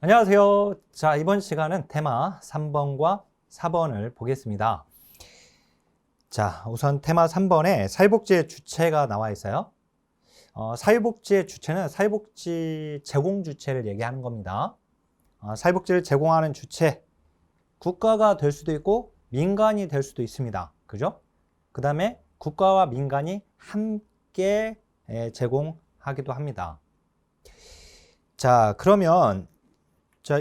안녕하세요. 자, 이번 시간은 테마 3번과 4번을 보겠습니다. 자, 우선 테마 3번에 사회복지의 주체가 나와 있어요. 사회복지의 주체는 사회복지 제공 주체를 얘기하는 겁니다. 사회복지를 제공하는 주체, 국가가 될 수도 있고 민간이 될 수도 있습니다. 그죠? 그 다음에 국가와 민간이 함께 제공하기도 합니다. 자, 그러면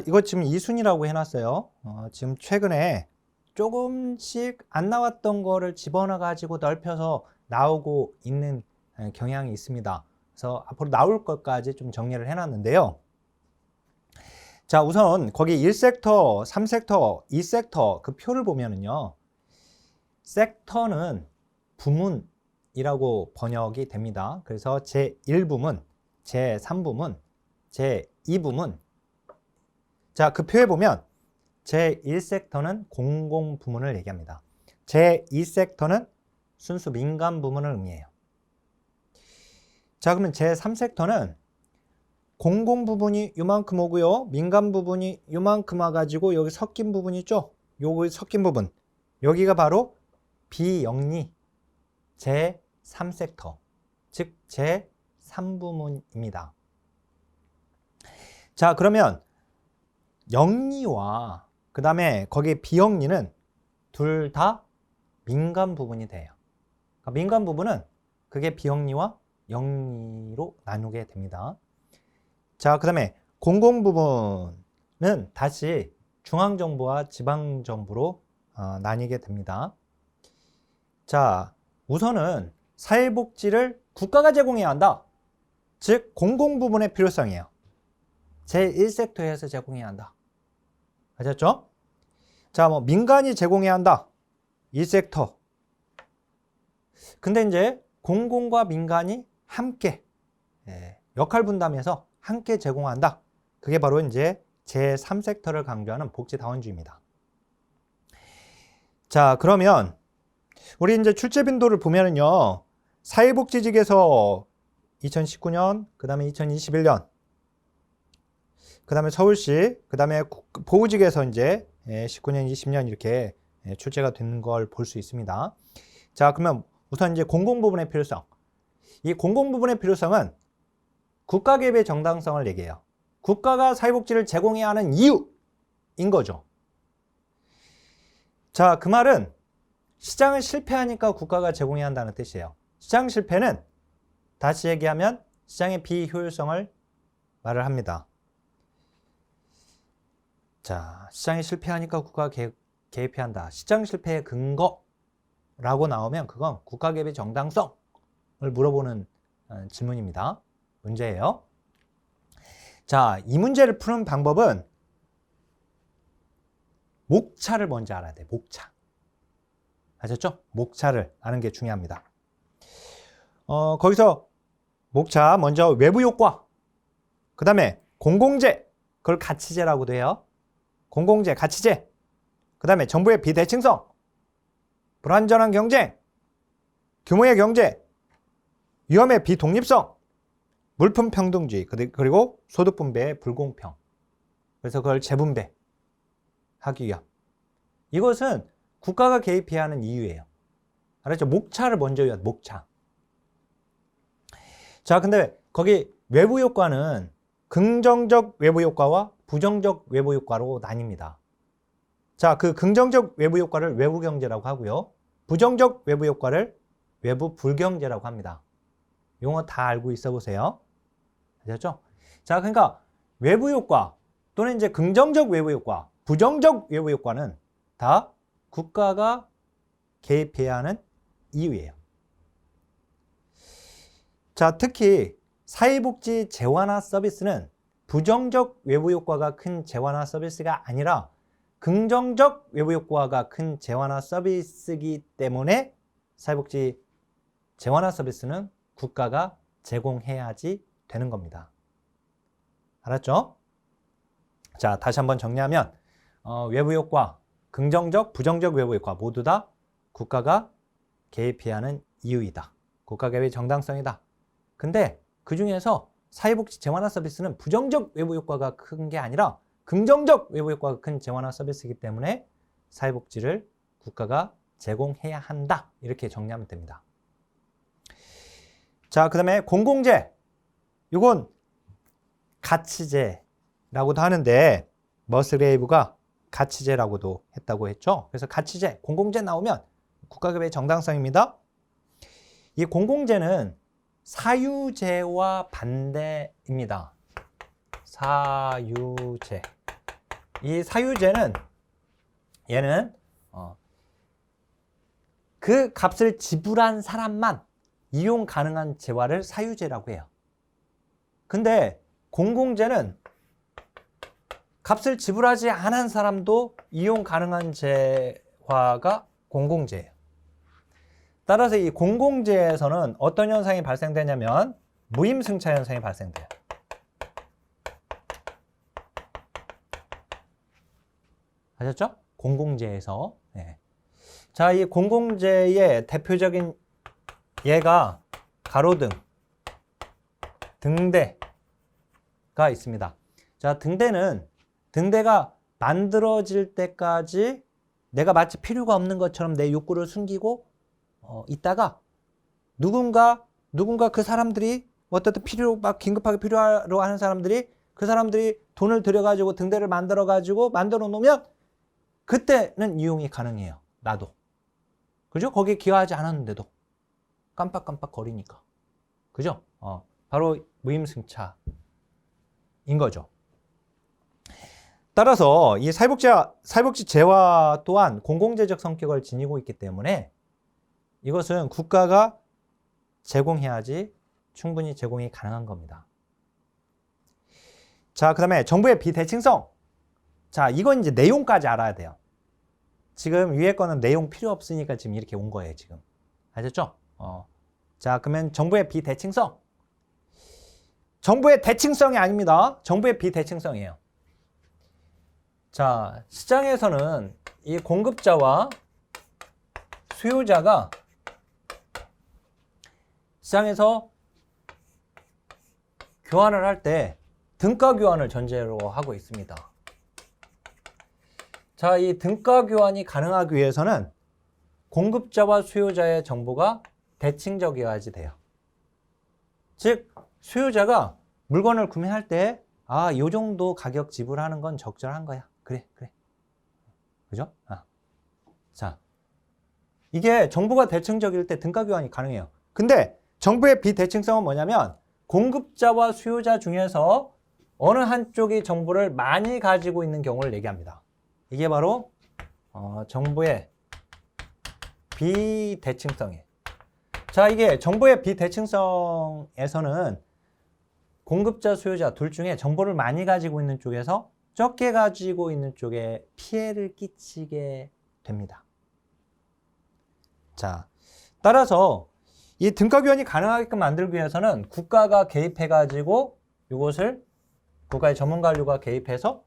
이거 지금 2순위라고 해놨어요. 지금 최근에 조금씩 안 나왔던 거를 집어넣어 가지고 넓혀서 나오고 있는 경향이 있습니다. 그래서 앞으로 나올 것까지 좀 정리를 해놨는데요. 자, 우선 거기 1섹터, 3섹터, 2섹터 그 표를 보면은요. 섹터는 부문이라고 번역이 됩니다. 그래서 제1부문, 제3부문, 제2부문. 자, 그 표에 보면 제1섹터는 공공부문을 얘기합니다. 제2섹터는 순수 민간 부문을 의미해요. 자, 그러면 제3섹터는 공공부분이 요만큼 오고요. 민간 부분이 요만큼 와가지고 여기 섞인 부분 있죠? 요거 섞인 부분. 여기가 바로 비영리 제3섹터, 즉 제3부문입니다. 자, 그러면 영리와 그 다음에 거기에 비영리는 둘 다 민간 부분이 돼요. 그러니까 민간 부분은 그게 비영리와 영리로 나누게 됩니다. 자, 그 다음에 공공 부분은 다시 중앙정부와 지방정부로 나뉘게 됩니다. 자, 우선은 사회복지를 국가가 제공해야 한다. 즉 공공 부분의 필요성이에요. 제1섹터에서 제공해야 한다. 아셨죠? 자, 뭐 민간이 제공해야 한다. 1섹터. 근데 이제 공공과 민간이 함께 역할 분담해서 함께 제공한다. 그게 바로 이제 제3섹터를 강조하는 복지다원주의입니다. 자, 그러면 우리 이제 출제 빈도를 보면은요. 사회복지직에서 2019년, 그 다음에 2021년, 그 다음에 서울시, 그 다음에 보호직에서 이제 19년, 20년 이렇게 출제가 되는 걸 볼 수 있습니다. 자, 그러면 우선 이제 공공부분의 필요성. 이 공공부분의 필요성은 국가 개입의 정당성을 얘기해요. 국가가 사회복지를 제공해야 하는 이유인 거죠. 자, 그 말은 시장은 실패하니까 국가가 제공해야 한다는 뜻이에요. 시장 실패는 다시 얘기하면 시장의 비효율성을 말을 합니다. 자, 시장이 실패하니까 국가가 개입해야 한다. 시장 실패의 근거라고 나오면 그건 국가 개입의 정당성을 물어보는 질문입니다. 문제예요. 자, 이 문제를 푸는 방법은 목차를 먼저 알아야 돼. 목차. 아셨죠? 목차를 아는 게 중요합니다. 거기서 목차 먼저 외부 효과, 그 다음에 공공재, 그걸 가치재라고도 해요. 공공재, 가치재, 그 다음에 정부의 비대칭성, 불완전한 경쟁, 규모의 경제, 위험의 비독립성, 물품 평등주의, 그리고 소득 분배의 불공평. 그래서 그걸 재분배하기 위함. 이것은 국가가 개입해야 하는 이유예요. 알았죠? 목차를 먼저 해야 돼, 목차. 자, 근데 거기 외부 효과는 긍정적 외부 효과와 부정적 외부 효과로 나뉩니다. 자, 그 긍정적 외부 효과를 외부 경제라고 하고요. 부정적 외부 효과를 외부 불경제라고 합니다. 용어 다 알고 있어 보세요. 아셨죠? 자, 그러니까 외부 효과 또는 이제 긍정적 외부 효과, 부정적 외부 효과는 다 국가가 개입해야 하는 이유예요. 자, 특히 사회복지 재완화 서비스는 부정적 외부 효과가 큰 재완화 서비스가 아니라 긍정적 외부 효과가 큰 재완화 서비스이기 때문에 사회복지 재완화 서비스는 국가가 제공해야지 되는 겁니다. 알았죠? 자, 다시 한번 정리하면 외부 효과, 긍정적, 부정적 외부 효과 모두 다 국가가 개입해야 하는 이유이다. 국가 개입의 정당성이다. 근데 그 중에서 사회복지 재완화 서비스는 부정적 외부 효과가 큰 게 아니라 긍정적 외부 효과가 큰 재원화 서비스이기 때문에 사회복지를 국가가 제공해야 한다. 이렇게 정리하면 됩니다. 자, 그 다음에 공공재. 이건 가치제라고도 하는데 머스그레이브가 가치제라고도 했다고 했죠. 그래서 가치제, 공공재 나오면 국가급여의 정당성입니다. 이 공공재는 사유제와 반대입니다. 사유제. 이 사유제는 얘는 그 값을 지불한 사람만 이용 가능한 재화를 사유제라고 해요. 근데 공공재는 값을 지불하지 않은 사람도 이용 가능한 재화가 공공재예요. 따라서 이 공공재에서는 어떤 현상이 발생되냐면 무임승차 현상이 발생돼요. 아셨죠? 공공재에서. 네. 자, 이 공공재의 대표적인 예가 가로등, 등대가 있습니다. 자, 등대가 만들어질 때까지 내가 마치 필요가 없는 것처럼 내 욕구를 숨기고 있다가 누군가 그 사람들이 어떻든 막 긴급하게 필요로 하는 사람들이 그 사람들이 돈을 들여가지고 등대를 만들어가지고 만들어 놓으면 그때는 이용이 가능해요. 나도. 그죠? 거기에 기여하지 않았는데도 깜빡깜빡 거리니까. 그죠? 바로 무임승차인 거죠. 따라서 이 사회복지 재화 또한 공공재적 성격을 지니고 있기 때문에 이것은 국가가 제공해야지 충분히 제공이 가능한 겁니다. 자, 그 다음에 정부의 비대칭성. 자, 이건 이제 내용까지 알아야 돼요. 지금 위에 거는 내용 필요 없으니까 지금 이렇게 온 거예요, 지금. 아셨죠? 자, 그러면 정부의 비대칭성. 정부의 대칭성이 아닙니다. 정부의 비대칭성이에요. 자, 시장에서는 이 공급자와 수요자가 시장에서 교환을 할 때 등가 교환을 전제로 하고 있습니다. 자, 이 등가 교환이 가능하기 위해서는 공급자와 수요자의 정보가 대칭적이어야지 돼요. 즉, 수요자가 물건을 구매할 때 요 정도 가격 지불하는 건 적절한 거야. 그래. 그죠? 자, 이게 정보가 대칭적일 때 등가 교환이 가능해요. 근데 정부의 비대칭성은 뭐냐면 공급자와 수요자 중에서 어느 한쪽이 정보를 많이 가지고 있는 경우를 얘기합니다. 이게 바로 정부의 비대칭성이에요. 자, 이게 정부의 비대칭성에서는 공급자, 수요자 둘 중에 정보를 많이 가지고 있는 쪽에서 적게 가지고 있는 쪽에 피해를 끼치게 됩니다. 자, 따라서 이 등가 교환이 가능하게끔 만들기 위해서는 국가가 개입해가지고 이것을 국가의 전문가류가 개입해서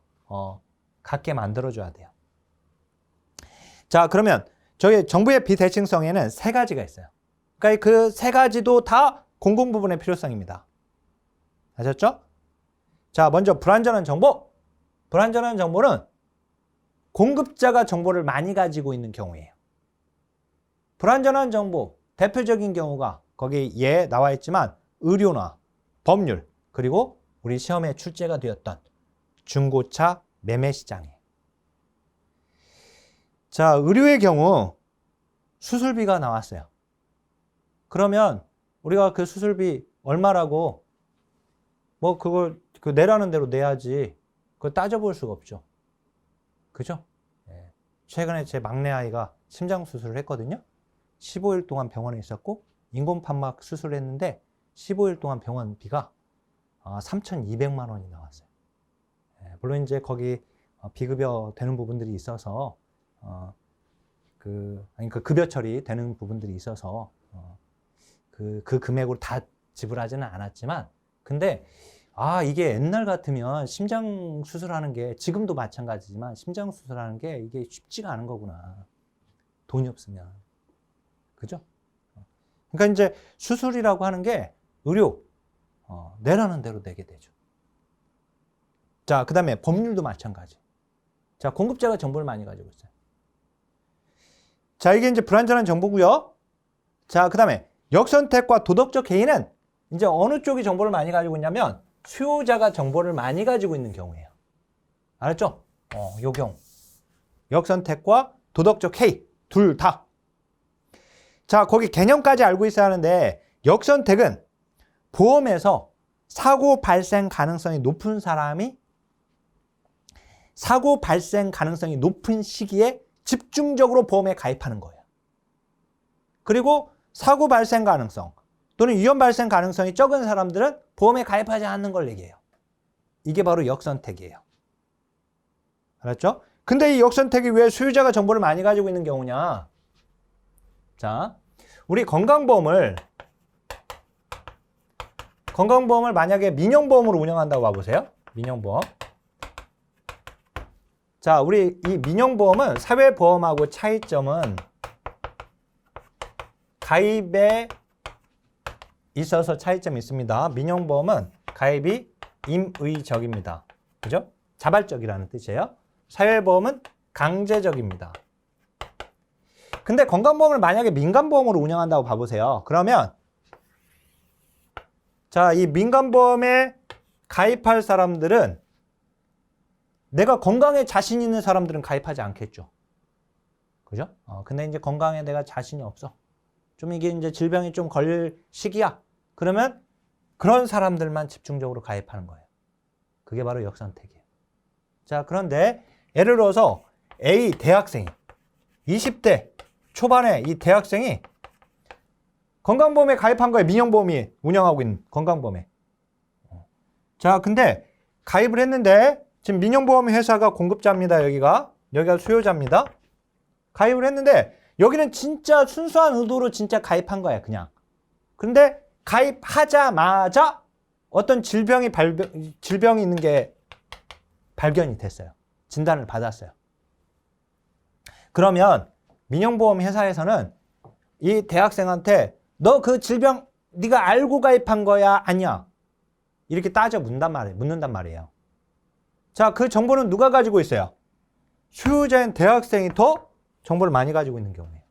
갖게 만들어줘야 돼요. 자, 그러면 저희 정부의 비대칭성에는 세 가지가 있어요. 그러니까 그 세 가지도 다 공공 부분의 필요성입니다. 아셨죠? 자, 먼저 불완전한 정보. 불완전한 정보는 공급자가 정보를 많이 가지고 있는 경우예요. 불완전한 정보, 대표적인 경우가 거기 예 나와 있지만 의료나 법률, 그리고 우리 시험에 출제가 되었던 중고차 매매 시장이에요. 자, 의료의 경우 수술비가 나왔어요. 그러면 우리가 그 수술비 얼마라고 뭐 그걸 내라는 대로 내야지 그걸 따져볼 수가 없죠. 그죠? 예. 최근에 제 막내 아이가 심장 수술을 했거든요. 15일 동안 병원에 있었고 인공판막 수술을 했는데 15일 동안 병원비가 3,200만 원이 나왔어요. 예. 물론 이제 거기 비급여 되는 부분들이 있어서 그 급여 처리 되는 부분들이 있어서 그 금액으로 다 지불하지는 않았지만, 근데 이게 옛날 같으면 심장 수술하는 게, 지금도 마찬가지지만 심장 수술하는 게 이게 쉽지가 않은 거구나. 돈이 없으면. 그죠? 그러니까 이제 수술이라고 하는 게 의료 내라는 대로 내게 되죠. 자, 그 다음에 법률도 마찬가지. 자, 공급자가 정보를 많이 가지고 있어요. 자, 이게 이제 불완전한 정보고요. 자, 그 다음에 역선택과 도덕적 해이는 이제 어느 쪽이 정보를 많이 가지고 있냐면 수요자가 정보를 많이 가지고 있는 경우예요. 알았죠? 요 경우. 역선택과 도덕적 해이 둘 다. 자, 거기 개념까지 알고 있어야 하는데 역선택은 보험에서 사고 발생 가능성이 높은 사람이 사고 발생 가능성이 높은 시기에 집중적으로 보험에 가입하는 거예요. 그리고 사고 발생 가능성 또는 위험 발생 가능성이 적은 사람들은 보험에 가입하지 않는 걸 얘기해요. 이게 바로 역선택이에요. 알았죠? 근데 이 역선택이 왜 수요자가 정보를 많이 가지고 있는 경우냐? 자, 우리 건강보험을 만약에 민영보험으로 운영한다고 봐보세요. 민영보험. 자, 우리 이 민영보험은 사회보험하고 차이점은 가입에 있어서 차이점이 있습니다. 민영보험은 가입이 임의적입니다. 그죠? 자발적이라는 뜻이에요. 사회보험은 강제적입니다. 근데 건강보험을 만약에 민간보험으로 운영한다고 봐보세요. 그러면 자, 이 민간보험에 가입할 사람들은 내가 건강에 자신 있는 사람들은 가입하지 않겠죠. 그죠? 근데 이제 건강에 내가 자신이 없어. 좀 이게 이제 질병이 좀 걸릴 시기야. 그러면 그런 사람들만 집중적으로 가입하는 거예요. 그게 바로 역선택이에요. 자, 그런데 예를 들어서 A 대학생이 20대 초반에 이 대학생이 건강보험에 가입한 거예요. 민영보험이 운영하고 있는 건강보험에. 자, 근데 가입을 했는데 지금 민영보험 회사가 공급자입니다. 여기가 수요자입니다. 가입을 했는데 여기는 진짜 순수한 의도로 진짜 가입한 거야, 그냥. 근데 가입하자마자 어떤 질병이 있는 게 발견이 됐어요. 진단을 받았어요. 그러면 민영보험 회사에서는 이 대학생한테 너 그 질병 네가 알고 가입한 거야, 아니야? 이렇게 묻는단 말이에요. 자, 그 정보는 누가 가지고 있어요? 수요자인 대학생이 더 정보를 많이 가지고 있는 경우예요.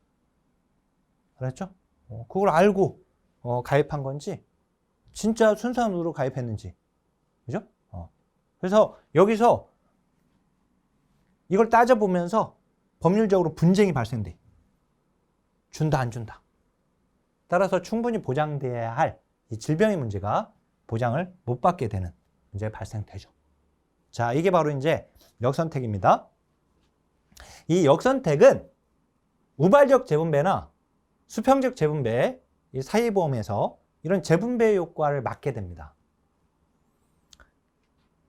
알았죠? 그걸 알고 가입한 건지 진짜 순수한 의도로 가입했는지. 그죠? 그래서 여기서 이걸 따져보면서 법률적으로 분쟁이 발생돼. 준다 안 준다. 따라서 충분히 보장돼야 할 이 질병의 문제가 보장을 못 받게 되는 문제가 발생되죠. 자, 이게 바로 이제 역선택입니다. 이 역선택은 우발적 재분배나 수평적 재분배, 이 사회보험에서 이런 재분배 효과를 막게 됩니다.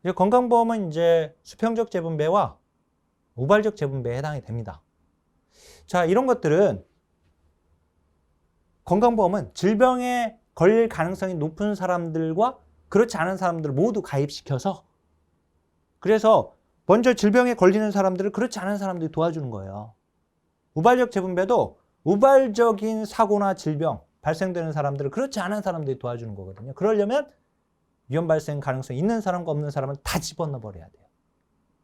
이제 건강보험은 이제 수평적 재분배와 우발적 재분배에 해당이 됩니다. 자, 이런 것들은 건강보험은 질병에 걸릴 가능성이 높은 사람들과 그렇지 않은 사람들을 모두 가입시켜서 그래서 먼저 질병에 걸리는 사람들을 그렇지 않은 사람들이 도와주는 거예요. 우발적 재분배도 우발적인 사고나 질병 발생되는 사람들을 그렇지 않은 사람들이 도와주는 거거든요. 그러려면 위험 발생 가능성이 있는 사람과 없는 사람을 다 집어넣어 버려야 돼요.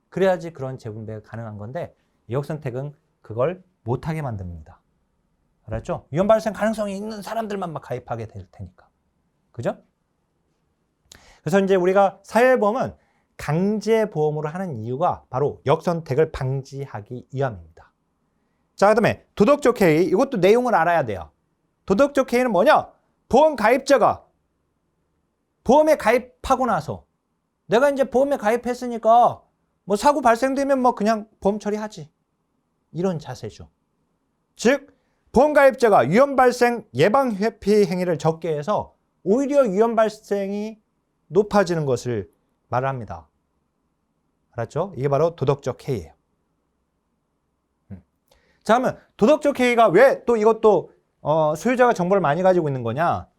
그래야지 그런 재분배가 가능한 건데 역선택은 그걸 못하게 만듭니다. 알았죠? 위험 발생 가능성이 있는 사람들만 막 가입하게 될 테니까. 그죠? 그래서 이제 우리가 사회보험은 강제보험으로 하는 이유가 바로 역선택을 방지하기 위함입니다. 자, 그 다음에 도덕적 해이, 이것도 내용을 알아야 돼요. 도덕적 해이는 뭐냐? 보험 가입자가 보험에 가입하고 나서 내가 이제 보험에 가입했으니까 뭐 사고 발생되면 뭐 그냥 보험 처리하지. 이런 자세죠. 즉, 보험 가입자가 위험 발생 예방 회피 행위를 적게 해서 오히려 위험 발생이 높아지는 것을 말합니다. 알았죠? 이게 바로 도덕적 해이예요. 자, 그러면 도덕적 해이가 왜 또 이것도 소유자가 정보를 많이 가지고 있는 거냐?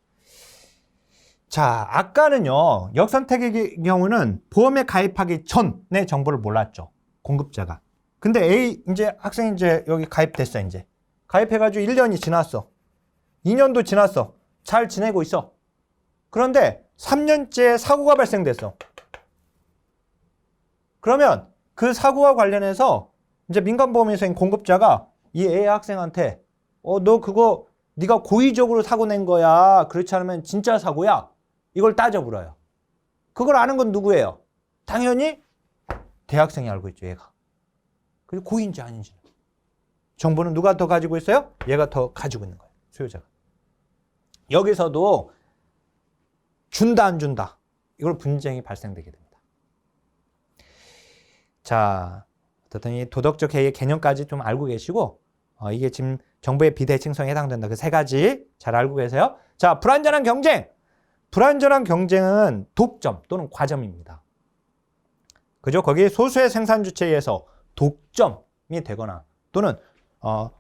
자, 아까는요, 역선택의 경우는 보험에 가입하기 전에 정보를 몰랐죠. 공급자가. 근데 이제 학생이 이제 여기 가입됐어, 이제. 가입해가지고 1년이 지났어. 2년도 지났어. 잘 지내고 있어. 그런데 3년째 사고가 발생됐어. 그러면 그 사고와 관련해서 이제 민간보험회사인 공급자가 이 A 학생한테 너 그거 네가 고의적으로 사고 낸 거야. 그렇지 않으면 진짜 사고야. 이걸 따져 물어요. 그걸 아는 건 누구예요? 당연히 대학생이 알고 있죠, 얘가. 그리고 고의인지 아닌지. 정보는 누가 더 가지고 있어요? 얘가 더 가지고 있는 거예요, 소유자가. 여기서도 준다 안 준다. 이걸 분쟁이 발생되게 됩니다. 자, 어쨌든 이 도덕적 해이의 개념까지 좀 알고 계시고 이게 지금 정보의 비대칭성에 해당된다. 그 세 가지 잘 알고 계세요? 자, 불완전한 경쟁. 불완전한 경쟁은 독점 또는 과점입니다. 그죠? 거기 소수의 생산 주체에 의해서 독점이 되거나 또는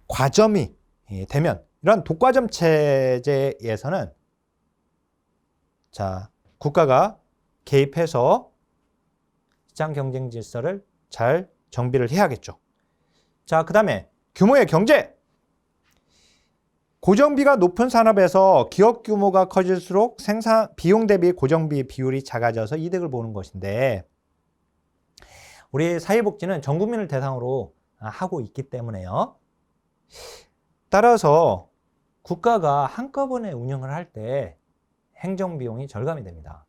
과점이 되면 이런 독과점 체제에서는 자, 국가가 개입해서 시장 경쟁 질서를 잘 정비를 해야겠죠. 자, 그 다음에 규모의 경제. 고정비가 높은 산업에서 기업 규모가 커질수록 생산 비용 대비 고정비 비율이 작아져서 이득을 보는 것인데 우리 사회복지는 전 국민을 대상으로 하고 있기 때문에요. 따라서 국가가 한꺼번에 운영을 할 때 행정비용이 절감이 됩니다.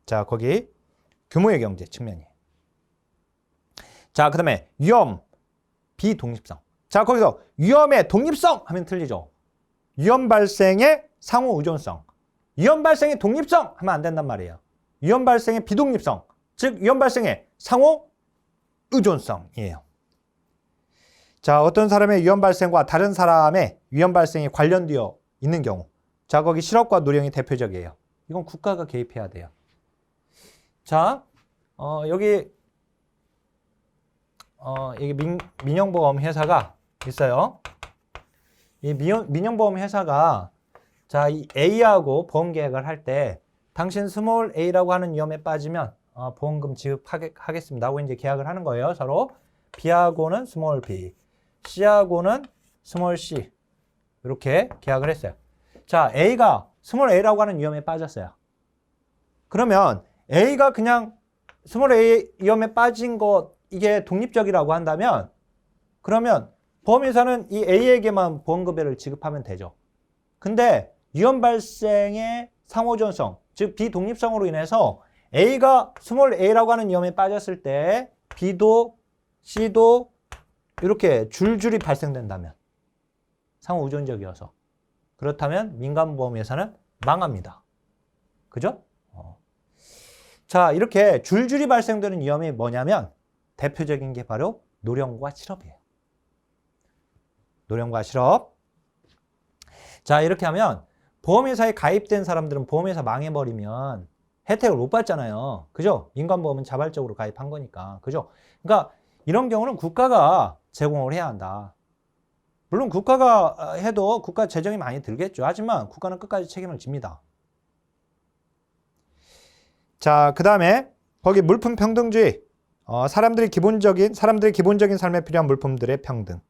자, 거기 규모의 경제 측면이에요. 자, 그 다음에 위험, 비독립성. 자, 거기서 위험의 독립성 하면 틀리죠. 위험 발생의 상호 의존성. 위험 발생의 독립성 하면 안 된단 말이에요. 위험 발생의 비독립성. 즉, 위험 발생의 상호 의존성이에요. 자, 어떤 사람의 위험 발생과 다른 사람의 위험 발생이 관련되어 있는 경우. 자, 거기 실업과 노령이 대표적이에요. 이건 국가가 개입해야 돼요. 자, 여기 민영보험 회사가 있어요. 이 민영보험 회사가 자, 이 A하고 보험 계약을 할 때 당신 스몰 A라고 하는 위험에 빠지면 보험금 지급하겠습니다 하고 이제 계약을 하는 거예요. 서로 B하고는 스몰 B, C하고는 스몰 C 이렇게 계약을 했어요. 자, A가 스몰 A라고 하는 위험에 빠졌어요. 그러면 A가 그냥 스몰 A 위험에 빠진 것 이게 독립적이라고 한다면 그러면 보험회사는 이 A에게만 보험급여를 지급하면 되죠. 근데 위험 발생의 상호존성, 즉 비독립성으로 인해서 A가 스몰 A라고 하는 위험에 빠졌을 때 B도 C도 이렇게 줄줄이 발생된다면 상호의존적이어서 그렇다면 민간보험회사는 망합니다. 그죠? 자, 이렇게 줄줄이 발생되는 위험이 뭐냐면 대표적인 게 바로 노령과 실업이에요. 노령과 실업. 자, 이렇게 하면 보험회사에 가입된 사람들은 보험회사 망해버리면 혜택을 못 받잖아요. 그죠? 민간보험은 자발적으로 가입한 거니까. 그죠? 그러니까 이런 경우는 국가가 제공을 해야 한다. 물론 국가가 해도 국가 재정이 많이 들겠죠. 하지만 국가는 끝까지 책임을 집니다. 자, 그 다음에 거기 물품 평등주의. 사람들의 기본적인 삶에 필요한 물품들의 평등.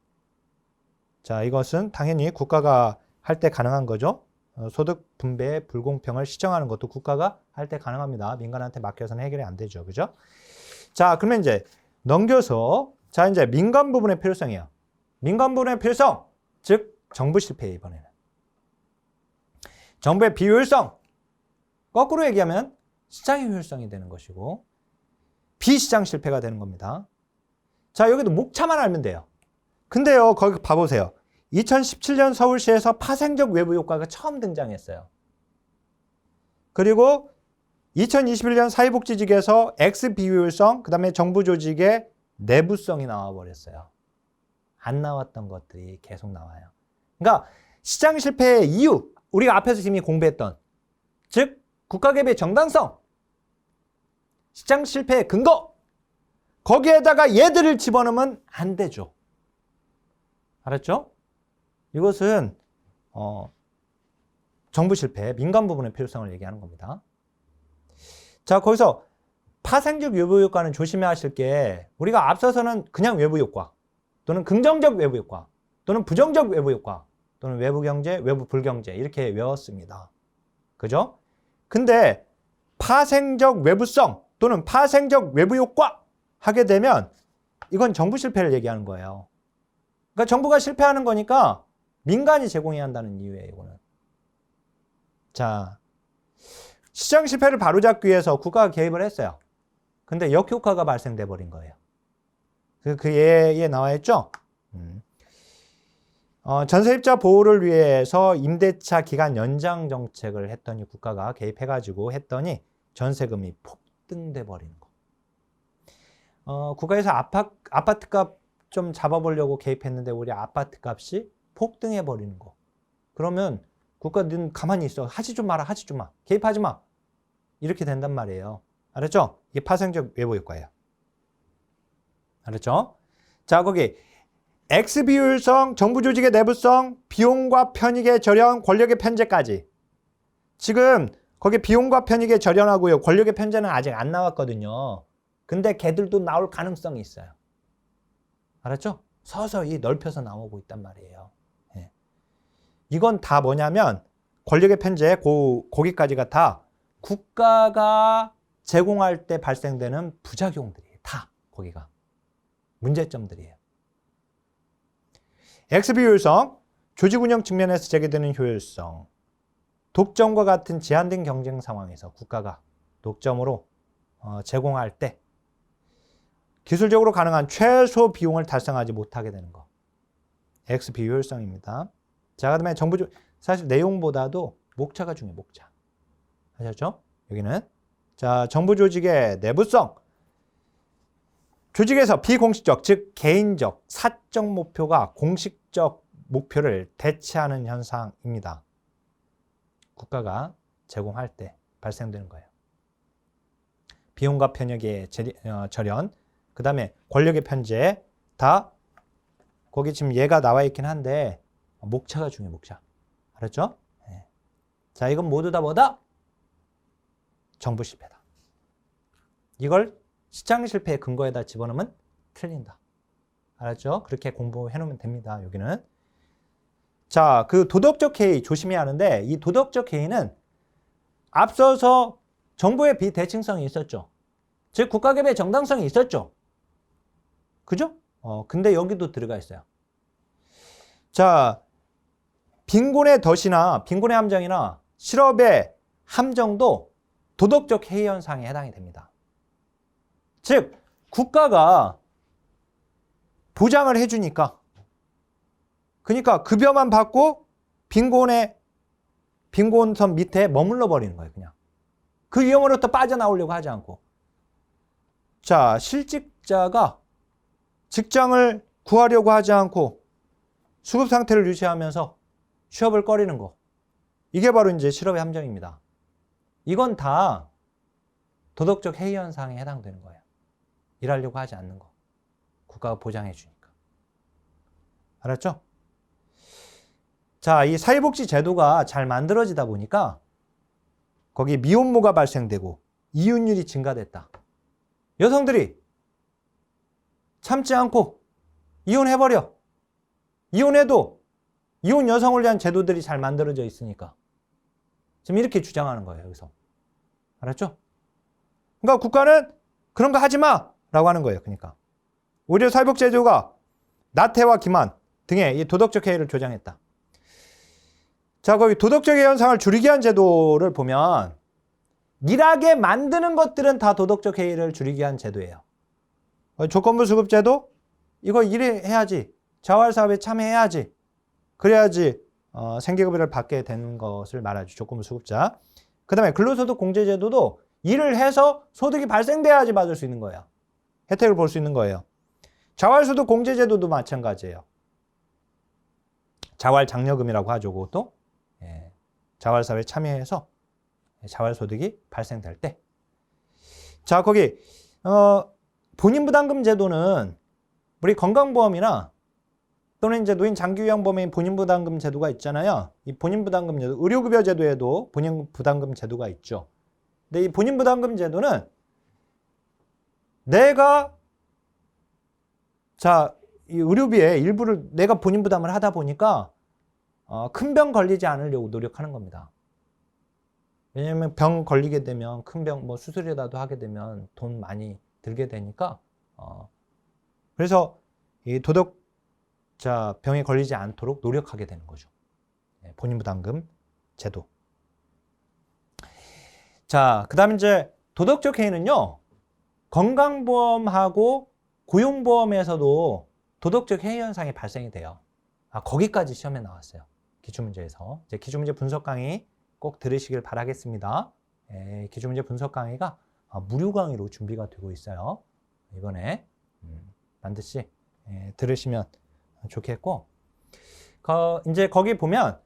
자, 이것은 당연히 국가가 할 때 가능한 거죠. 소득 분배의 불공평을 시정하는 것도 국가가 할 때 가능합니다. 민간한테 맡겨서는 해결이 안 되죠. 그죠? 자, 그러면 이제 넘겨서 자, 이제 민간 부분의 필요성이에요. 민간 부분의 필요성, 즉 정부 실패 이번에는. 정부의 비효율성. 거꾸로 얘기하면 시장의 효율성이 되는 것이고 비시장 실패가 되는 겁니다. 자, 여기도 목차만 알면 돼요. 근데요, 거기 봐보세요. 2017년 서울시에서 파생적 외부 효과가 처음 등장했어요. 그리고 2021년 사회복지직에서 X 비효율성, 그 다음에 정부 조직의 내부성이 나와버렸어요. 안 나왔던 것들이 계속 나와요. 그러니까 시장 실패의 이유, 우리가 앞에서 이미 공부했던, 즉 국가 개입의 정당성, 시장 실패의 근거, 거기에다가 얘들을 집어넣으면 안 되죠. 알았죠? 이것은 정부 실패, 민간 부분의 필요성을 얘기하는 겁니다. 자, 거기서 파생적 외부 효과는 조심해야 하실 게 우리가 앞서서는 그냥 외부 효과 또는 긍정적 외부 효과 또는 부정적 외부 효과 또는 외부 경제, 외부 불경제 이렇게 외웠습니다. 그죠? 근데 파생적 외부성, 또는 파생적 외부 효과 하게 되면 이건 정부 실패를 얘기하는 거예요. 그러니까 정부가 실패하는 거니까 민간이 제공해야 한다는 이유예요, 이거는. 자, 시장 실패를 바로잡기 위해서 국가가 개입을 했어요. 근데 역효과가 발생돼 버린 거예요. 그 예에 나와 있죠? 전세입자 보호를 위해서 임대차 기간 연장 정책을 했더니 국가가 개입해가지고 했더니 전세금이 폭등돼 버리는 거. 국가에서 아파트값 좀 잡아보려고 개입했는데 우리 아파트값이 폭등해 버리는 거. 그러면 국가는 가만히 있어. 하지 좀 마라. 하지 좀 마. 개입하지 마. 이렇게 된단 말이에요. 알았죠? 이게 파생적 외부 효과예요. 알았죠? 자, 거기 X 비율성, 정부 조직의 내부성, 비용과 편익의 절연, 권력의 편제까지. 지금 거기 비용과 편익의 절연하고요. 권력의 편제는 아직 안 나왔거든요. 근데 걔들도 나올 가능성이 있어요. 알았죠? 서서히 넓혀서 나오고 있단 말이에요. 예. 이건 다 뭐냐면 권력의 편제, 거기까지가 다 국가가 제공할 때 발생되는 부작용들이에요. 다 거기가. 문제점들이에요. X비율성, 조직 운영 측면에서 제기되는 효율성, 독점과 같은 제한된 경쟁 상황에서 국가가 독점으로 제공할 때 기술적으로 가능한 최소 비용을 달성하지 못하게 되는 거. X비효율성입니다. 자, 그 다음에 사실 내용보다도 목차가 중요해요. 목차. 아셨죠? 여기는. 자, 정부 조직의 내부성. 조직에서 비공식적, 즉 개인적, 사적 목표가 공식적 목표를 대체하는 현상입니다. 국가가 제공할 때 발생되는 거예요. 비용과 편익의 절연, 그 다음에 권력의 편제, 다 거기 지금 얘가 나와 있긴 한데 목차가 중요해요. 목차. 알았죠? 네. 자, 이건 모두 다 뭐다? 정부 실패다. 이걸 시장 실패의 근거에다 집어넣으면 틀린다. 알았죠? 그렇게 공부해 놓으면 됩니다. 여기는. 자, 그 도덕적 해이 조심해야 하는데 이 도덕적 해이는 앞서서 정부의 비대칭성이 있었죠. 즉 국가개입의 정당성이 있었죠. 그죠? 근데 여기도 들어가 있어요. 자, 빈곤의 덫이나 빈곤의 함정이나 실업의 함정도 도덕적 해이 현상에 해당이 됩니다. 즉 국가가 보장을 해주니까 그러니까 급여만 받고 빈곤선 밑에 머물러 버리는 거예요. 그냥 그 위험으로부터 빠져나오려고 하지 않고. 자, 실직자가 직장을 구하려고 하지 않고 수급 상태를 유지하면서 취업을 꺼리는 거. 이게 바로 이제 실업의 함정입니다. 이건 다 도덕적 해이 현상에 해당되는 거예요. 일하려고 하지 않는 거. 국가가 보장해 주니까. 알았죠? 자, 이 사회복지 제도가 잘 만들어지다 보니까 거기 미혼모가 발생되고 이혼율이 증가됐다. 여성들이 참지 않고 이혼해버려. 이혼해도 이혼 여성을 위한 제도들이 잘 만들어져 있으니까 지금 이렇게 주장하는 거예요. 여기서. 알았죠? 그러니까 국가는 그런 거 하지 마! 라고 하는 거예요. 그러니까 오히려 사회복지제도가 나태와 기만 등의 이 도덕적 해이를 조장했다. 자, 거기 도덕적 해이 현상을 줄이기 위한 제도를 보면 일하게 만드는 것들은 다 도덕적 해이를 줄이기 위한 제도예요. 조건부 수급제도? 이거 일해야지. 자활사업에 참여해야지. 그래야지 생계급여를 받게 되는 것을 말하죠. 조건부 수급자. 그 다음에 근로소득 공제제도도 일을 해서 소득이 발생돼야지 받을 수 있는 거예요. 혜택을 볼 수 있는 거예요. 자활소득 공제제도도 마찬가지예요. 자활장려금이라고 하죠. 그것도. 예. 자활사회에 참여해서 자활소득이 발생될 때. 자, 거기 본인부담금 제도는 우리 건강보험이나 또는 이제 노인 장기요양보험의 본인부담금 제도가 있잖아요. 이 본인부담금 제도, 의료급여 제도에도 본인부담금 제도가 있죠. 근데 이 본인부담금 제도는 내가 이 의료비의 일부를 내가 본인 부담을 하다 보니까 큰 병 걸리지 않으려고 노력하는 겁니다. 왜냐면 병 걸리게 되면 큰 병, 뭐 수술이라도 하게 되면 돈 많이 들게 되니까, 그래서 이 도덕자 병에 걸리지 않도록 노력하게 되는 거죠. 본인 부담금 제도. 자, 그 다음에 이제 도덕적 해이는요, 건강보험하고 고용보험에서도 도덕적 해이 현상이 발생이 돼요. 거기까지 시험에 나왔어요. 기출문제에서. 이제 기출문제 분석 강의 꼭 들으시길 바라겠습니다. 기출문제 분석 강의가 무료 강의로 준비가 되고 있어요. 이번에 반드시 들으시면 좋겠고, 이제 거기 보면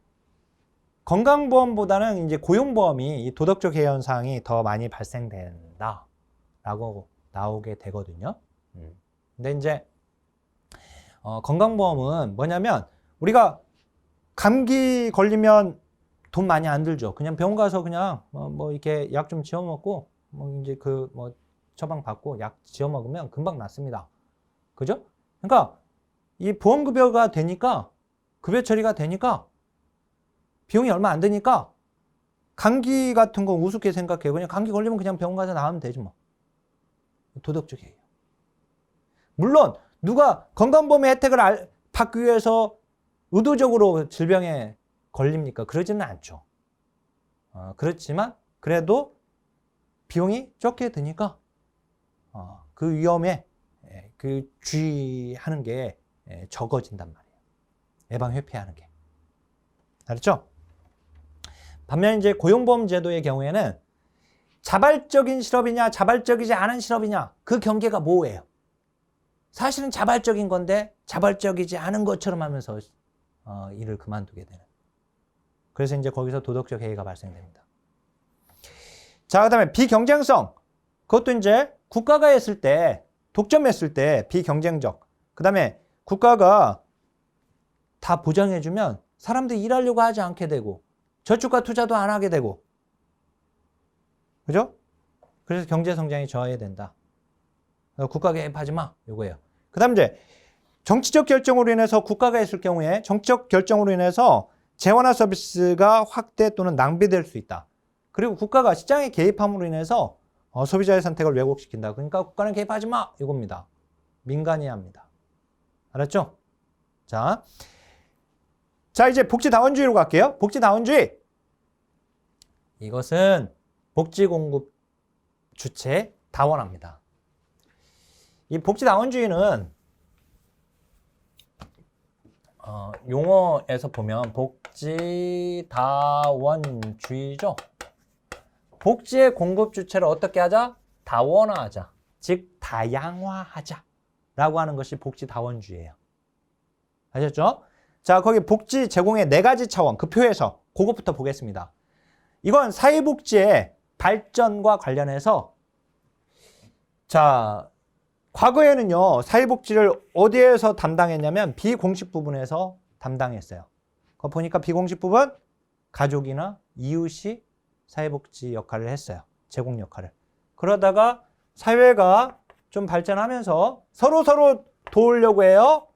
건강보험보다는 이제 고용보험이 이 도덕적 해이 현상이 더 많이 발생된다라고 나오게 되거든요. 근데 이제 건강보험은 뭐냐면 우리가 감기 걸리면 돈 많이 안 들죠. 그냥 병원 가서 그냥 뭐 이렇게 약 좀 지어 먹고 뭐 이제 그 뭐 처방 받고 약 지어 먹으면 금방 낫습니다. 그죠? 그러니까 이 보험급여가 되니까 급여 처리가 되니까 비용이 얼마 안 드니까 감기 같은 거 우습게 생각해요. 그냥 감기 걸리면 그냥 병원 가서 나으면 되지 뭐. 도덕적이에요. 물론 누가 건강보험의 혜택을 받기 위해서 의도적으로 질병에 걸립니까? 그러지는 않죠. 그렇지만 그래도 비용이 적게 드니까 그 위험에 그 주의하는 게 적어진단 말이에요. 예방 회피하는 게. 알았죠? 반면 이제 고용보험 제도의 경우에는 자발적인 실업이냐 자발적이지 않은 실업이냐 그 경계가 모호해요. 사실은 자발적인 건데 자발적이지 않은 것처럼 하면서 일을 그만두게 되는. 그래서 이제 거기서 도덕적 해이가 발생됩니다. 자, 그 다음에 비경쟁성. 그것도 이제 국가가 했을 때, 독점했을 때 비경쟁적. 그 다음에 국가가 다 보장해주면 사람들이 일하려고 하지 않게 되고 저축과 투자도 안 하게 되고. 그죠? 그래서 경제 성장이 저하된다. 국가 개입하지 마. 요거예요. 그 다음 이제 정치적 결정으로 인해서 국가가 했을 경우에 정치적 결정으로 인해서 재원화 서비스가 확대 또는 낭비될 수 있다. 그리고 국가가 시장에 개입함으로 인해서 소비자의 선택을 왜곡시킨다. 그러니까 국가는 개입하지 마. 이겁니다. 민간이 합니다. 알았죠? 자, 이제 복지다원주의로 갈게요. 복지다원주의. 이것은 복지공급 주체 다원화입니다. 이 복지다원주의는 용어에서 보면 복지다원주의죠. 복지의 공급 주체를 어떻게 하자? 다원화하자. 즉 다양화하자 라고 하는 것이 복지다원주의예요. 아셨죠? 자, 거기 복지 제공의 4가지 차원, 그 표에서 그것부터 보겠습니다. 이건 사회복지의 발전과 관련해서, 자, 과거에는요, 사회복지를 어디에서 담당했냐면 비공식 부분에서 담당했어요. 그거 보니까 비공식 부분, 가족이나 이웃이 사회복지 역할을 했어요. 제공 역할을. 그러다가 사회가 좀 발전하면서 서로 도우려고 해요.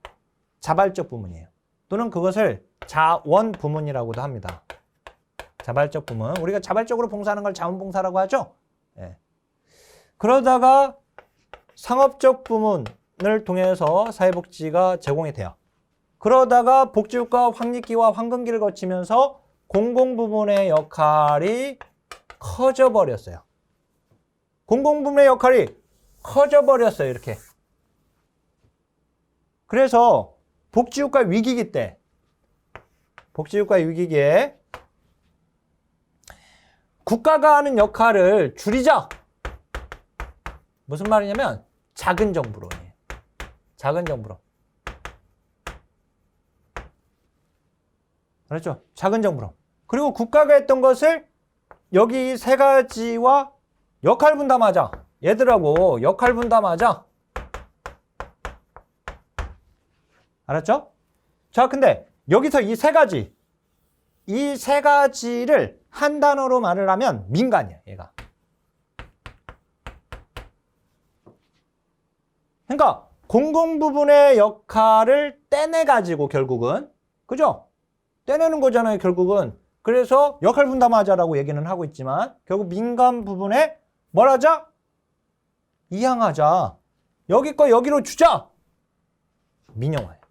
자발적 부문이에요. 또는 그것을 자원 부문이라고도 합니다. 자발적 부문. 우리가 자발적으로 봉사하는 걸 자원봉사라고 하죠. 예. 그러다가 상업적 부문을 통해서 사회복지가 제공이 돼요. 그러다가 복지국가 확립기와 황금기를 거치면서 공공부문의 역할이 커져버렸어요. 공공부문의 역할이 커져버렸어요. 이렇게. 그래서 복지국가 위기기 때, 복지국가 위기기에 국가가 하는 역할을 줄이자. 무슨 말이냐면 작은 정부론이에요. 작은 정부론. 그렇죠? 작은 정부론. 그리고 국가가 했던 것을 여기 3가지와 역할 분담하자. 얘들하고 역할 분담하자. 알았죠? 자, 근데 여기서 이 3가지, 이 3가지를 한 단어로 말을 하면 민간이야, 얘가. 그러니까 공공부문의 역할을 떼내가지고 결국은, 그죠? 떼내는 거잖아요, 결국은. 그래서 역할 분담하자라고 얘기는 하고 있지만 결국 민간 부분에 뭘 하자? 이양하자. 여기 거 여기로 주자. 민영화예요.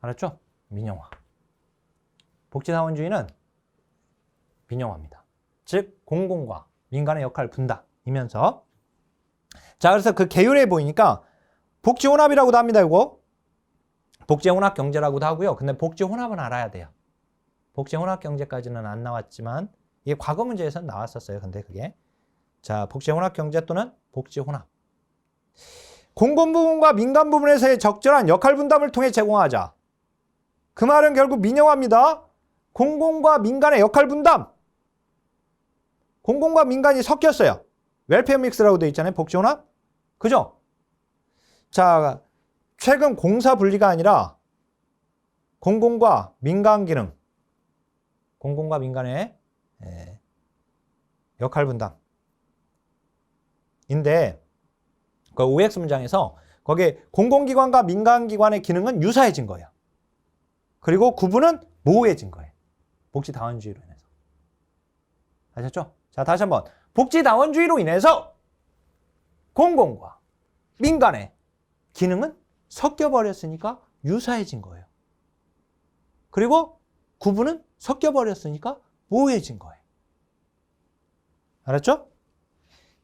알았죠? 민영화. 복지사원주의는 민영화입니다. 즉 공공과 민간의 역할 분담이면서 자 그래서 그 계율에 보이니까 복지혼합이라고도 합니다. 이거 복지혼합 경제라고도 하고요. 근데 복지혼합은 알아야 돼요. 복지혼합 경제까지는 안 나왔지만 이게 과거 문제에서는 나왔었어요. 근데 그게 자 복지혼합 경제 또는 복지혼합 공공 부분과 민간 부분에서의 적절한 역할 분담을 통해 제공하자. 그 말은 결국 민영화입니다. 공공과 민간의 역할 분담. 공공과 민간이 섞였어요. 웰페어 믹스라고 되어 있잖아요. 복지혼합. 그죠? 자, 최근 공사 분리가 아니라 공공과 민간 기능. 공공과 민간의 역할 분담. 인데 그 OX 문장에서 거기에 공공기관과 민간기관의 기능은 유사해진 거예요. 그리고 구분은 모호해진 거예요. 복지다원주의로 인해서. 아셨죠? 자, 다시 한번. 복지다원주의로 인해서 공공과 민간의 기능은 섞여버렸으니까 유사해진 거예요. 그리고 구분은 섞여버렸으니까 모호해진 거예요. 알았죠?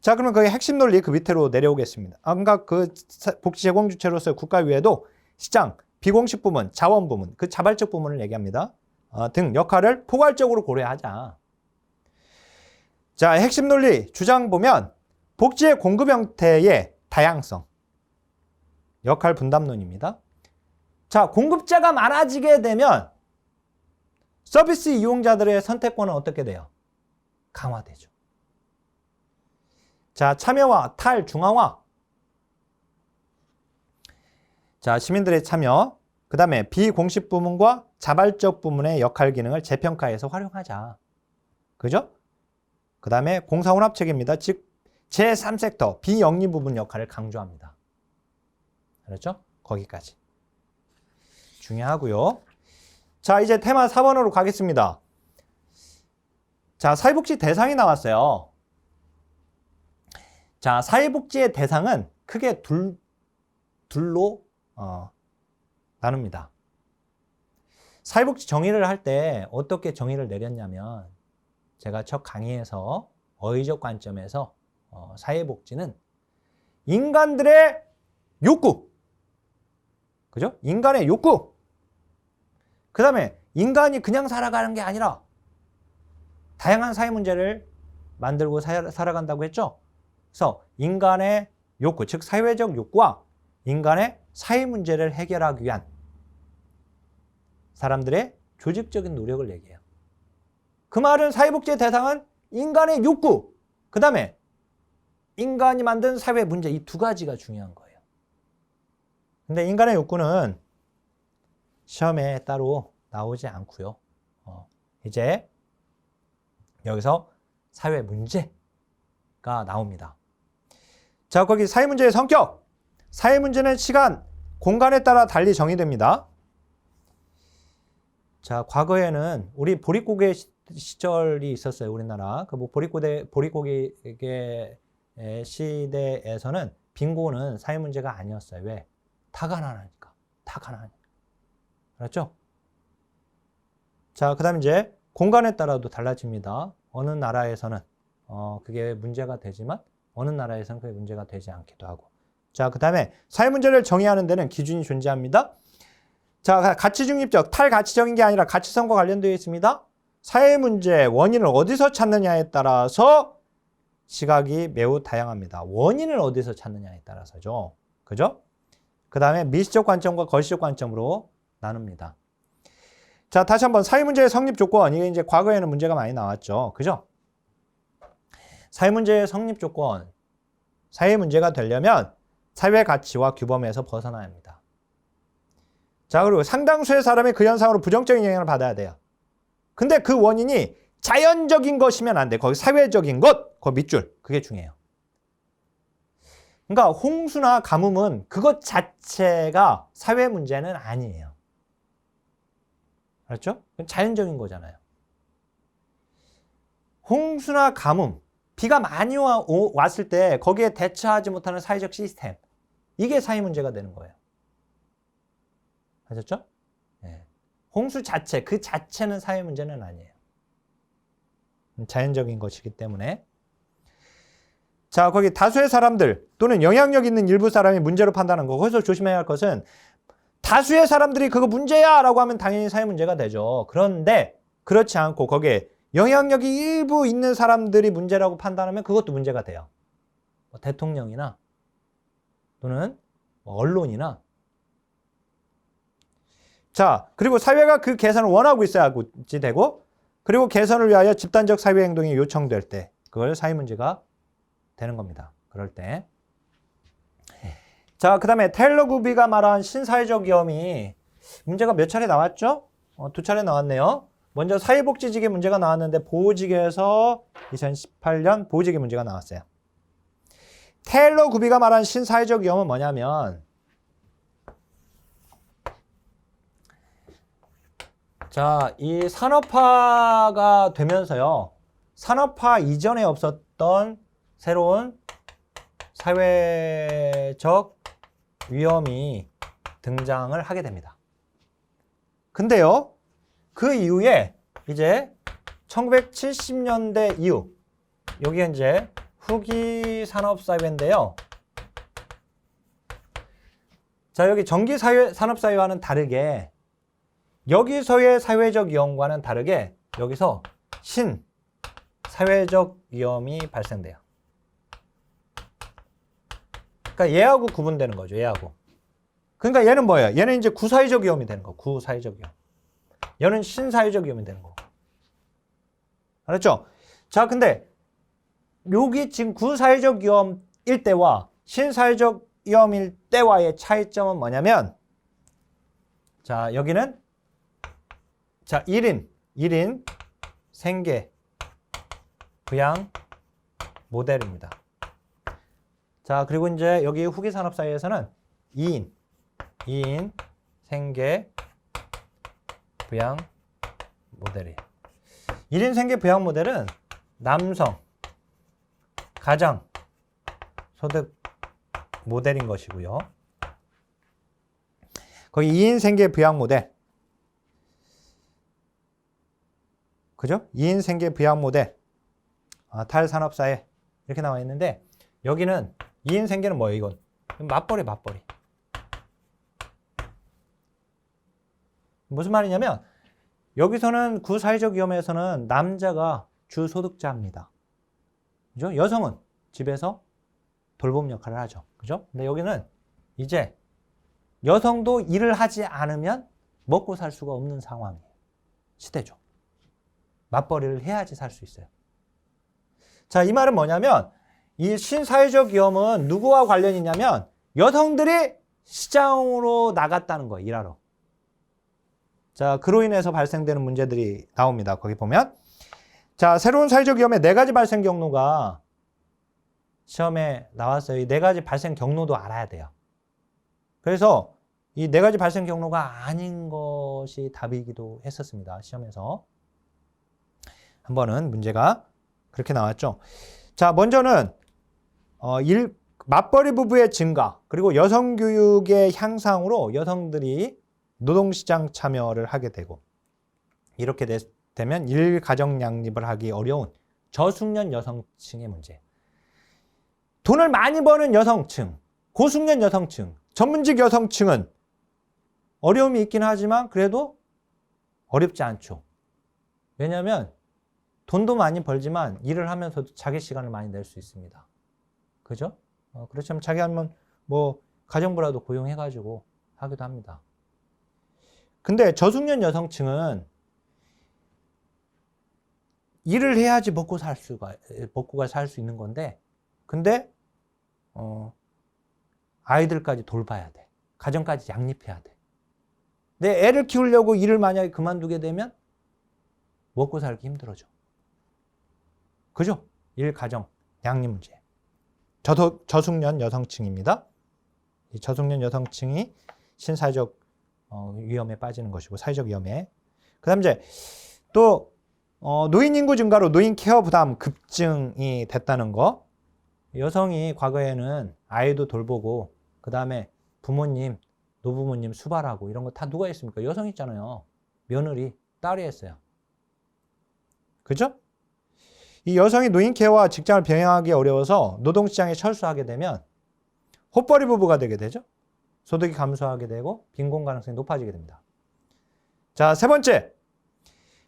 자, 그러면 거기 핵심 논리 그 밑으로 내려오겠습니다. 아까 그 복지 제공 주체로서 국가 외에도 시장, 비공식 부문, 자원 부문, 그 자발적 부문을 얘기합니다. 등 역할을 포괄적으로 고려하자. 자, 핵심 논리 주장 보면 복지의 공급 형태의 다양성. 역할 분담론입니다. 자, 공급자가 많아지게 되면 서비스 이용자들의 선택권은 어떻게 돼요? 강화되죠. 자, 참여와 탈중앙화. 자, 시민들의 참여. 그 다음에 비공식 부문과 자발적 부문의 역할 기능을 재평가해서 활용하자. 그죠? 그 다음에 공사혼합체계입니다. 즉 제3섹터 비영리 부분 역할을 강조합니다. 알았죠? 거기까지. 중요하고요. 자, 이제 테마 4번으로 가겠습니다. 자, 사회복지 대상이 나왔어요. 자, 사회복지의 대상은 크게 둘로 나눕니다. 사회복지 정의를 할 때 어떻게 정의를 내렸냐면 제가 첫 강의에서 어휘적 관점에서 사회복지는 인간들의 욕구, 그죠? 인간의 욕구. 그 다음에 인간이 그냥 살아가는 게 아니라 다양한 사회 문제를 만들고 살아간다고 했죠? 그래서 인간의 욕구, 즉 사회적 욕구와 인간의 사회 문제를 해결하기 위한 사람들의 조직적인 노력을 얘기해요. 그 말은 사회복지의 대상은 인간의 욕구, 그 다음에 인간이 만든 사회 문제, 이 두 가지가 중요한 거예요. 근데 인간의 욕구는 시험에 따로 나오지 않고요. 이제 여기서 사회 문제가 나옵니다. 자, 거기 사회 문제의 성격. 사회 문제는 시간, 공간에 따라 달리 정의됩니다. 자, 과거에는 우리 보릿고개 시절이 있었어요. 우리나라. 그 보릿고개 시대에서는 빈곤은 사회 문제가 아니었어요. 왜? 다 가난하니까. 다 가난하니까. 알았죠? 자, 그 다음에 이제 공간에 따라도 달라집니다. 어느 나라에서는 그게 문제가 되지만 어느 나라에서는 그게 문제가 되지 않기도 하고. 자, 그 다음에 사회 문제를 정의하는 데는 기준이 존재합니다. 자, 가치 중립적, 탈가치적인 게 아니라 가치성과 관련되어 있습니다. 사회 문제의 원인을 어디서 찾느냐에 따라서 시각이 매우 다양합니다. 원인을 어디서 찾느냐에 따라서죠. 그죠? 그 다음에 미시적 관점과 거시적 관점으로 나눕니다. 자, 다시 한번 사회 문제의 성립 조건. 이게 이제 과거에는 문제가 많이 나왔죠. 그죠? 사회 문제의 성립 조건. 사회 문제가 되려면 사회 가치와 규범에서 벗어나야 합니다. 자, 그리고 상당수의 사람이 그 현상으로 부정적인 영향을 받아야 돼요. 근데 그 원인이 자연적인 것이면 안 돼. 거기 사회적인 것, 그 밑줄. 그게 중요해요. 그러니까 홍수나 가뭄은 그것 자체가 사회 문제는 아니에요. 알았죠? 그건 자연적인 거잖아요. 홍수나 가뭄, 비가 많이 왔을 때 거기에 대처하지 못하는 사회적 시스템, 이게 사회 문제가 되는 거예요. 아셨죠? 네. 홍수 자체, 그 자체는 사회 문제는 아니에요. 자연적인 것이기 때문에. 자, 거기 다수의 사람들 또는 영향력 있는 일부 사람이 문제로 판단한 거. 거기서 조심해야 할 것은 다수의 사람들이 그거 문제야 라고 하면 당연히 사회 문제가 되죠. 그런데 그렇지 않고 거기에 영향력이 일부 있는 사람들이 문제라고 판단하면 그것도 문제가 돼요. 뭐 대통령이나 또는 뭐 언론이나. 자, 그리고 사회가 그 개선을 원하고 있어야지 되고, 그리고 개선을 위하여 집단적 사회 행동이 요청될 때 그걸 사회 문제가 되는 겁니다. 그럴 때. 자, 그 다음에 테일러 구비가 말한 신사회적 위험이 문제가 몇 차례 나왔죠? 2차례 나왔네요. 먼저 사회복지직의 문제가 나왔는데 보호직에서 2018년 보호직의 문제가 나왔어요. 테일러 구비가 말한 신사회적 위험은 뭐냐면, 자, 이 산업화가 되면서요, 산업화 이전에 없었던 새로운 사회적 위험이 등장을 하게 됩니다. 근데요, 그 이후에 이제 1970년대 이후, 여기 이제 후기 산업사회인데요. 자, 여기 전기 산업사회와는 다르게, 여기서의 사회적 위험과는 다르게 여기서 신사회적 위험이 발생돼요. 그러니까 얘하고 구분되는 거죠. 얘하고. 그러니까 얘는 뭐예요? 얘는 이제 구사회적 위험이 되는 거. 구사회적 위험. 얘는 신사회적 위험이 되는 거. 알았죠? 자, 근데 여기 지금 구사회적 위험일 때와 신사회적 위험일 때와의 차이점은 뭐냐면, 자, 여기는 자, 1인 생계 부양 모델입니다. 자, 그리고 이제 여기 후기 산업 사회에서는 2인 생계 부양 모델이에요. 1인 생계 부양 모델은 남성 가장 소득 모델인 것이고요. 거기 2인 생계 부양 모델, 그죠? 2인 생계 부양 모델, 탈산업사회 이렇게 나와 있는데, 여기는 2인 생계는 뭐예요? 이건 맞벌이. 무슨 말이냐면, 여기서는 구사회적 위험에서는 남자가 주소득자입니다. 그죠? 여성은 집에서 돌봄 역할을 하죠. 그죠? 근데 여기는 이제 여성도 일을 하지 않으면 먹고 살 수가 없는 상황이에요. 시대죠. 맞벌이를 해야지 살 수 있어요. 자, 이 말은 뭐냐면, 이 신사회적 위험은 누구와 관련이 있냐면 여성들이 시장으로 나갔다는 거예요. 일하러. 자, 그로 인해서 발생되는 문제들이 나옵니다. 거기 보면. 자, 새로운 사회적 위험의 4가지 발생 경로가 시험에 나왔어요. 이 4가지 발생 경로도 알아야 돼요. 그래서 이 4가지 발생 경로가 아닌 것이 답이기도 했었습니다. 시험에서. 한 번은 문제가 그렇게 나왔죠. 자, 먼저는 맞벌이 부부의 증가, 그리고 여성 교육의 향상으로 여성들이 노동시장 참여를 하게 되고, 이렇게 되면 일가정 양립을 하기 어려운 저숙련 여성층의 문제. 돈을 많이 버는 여성층, 고숙련 여성층, 전문직 여성층은 어려움이 있긴 하지만 그래도 어렵지 않죠. 왜냐하면 돈도 많이 벌지만 일을 하면서도 자기 시간을 많이 낼 수 있습니다. 그죠? 그렇지만 자기 하면 뭐 가정부라도 고용해가지고 하기도 합니다. 근데 저숙련 여성층은 일을 해야지 먹고 살 수 있는 건데, 근데 아이들까지 돌봐야 돼. 가정까지 양립해야 돼. 내 애를 키우려고 일을 만약에 그만두게 되면 먹고 살기 힘들어져. 그죠? 일, 가정, 양립 문제. 저숙련 여성층입니다. 이 저숙련 여성층이 신사회적 위험에 빠지는 것이고, 사회적 위험에. 그다음 이제 또 노인 인구 증가로 노인 케어 부담 급증이 됐다는 거. 여성이 과거에는 아이도 돌보고 그다음에 부모님, 노부모님 수발하고 이런 거 다 누가 했습니까? 여성 있잖아요. 며느리, 딸이 했어요. 그죠? 이 여성이 노인 케어와 직장을 병행하기 어려워서 노동시장에 철수하게 되면 헛벌이 부부가 되게 되죠. 소득이 감소하게 되고 빈곤 가능성이 높아지게 됩니다. 자, 세 번째.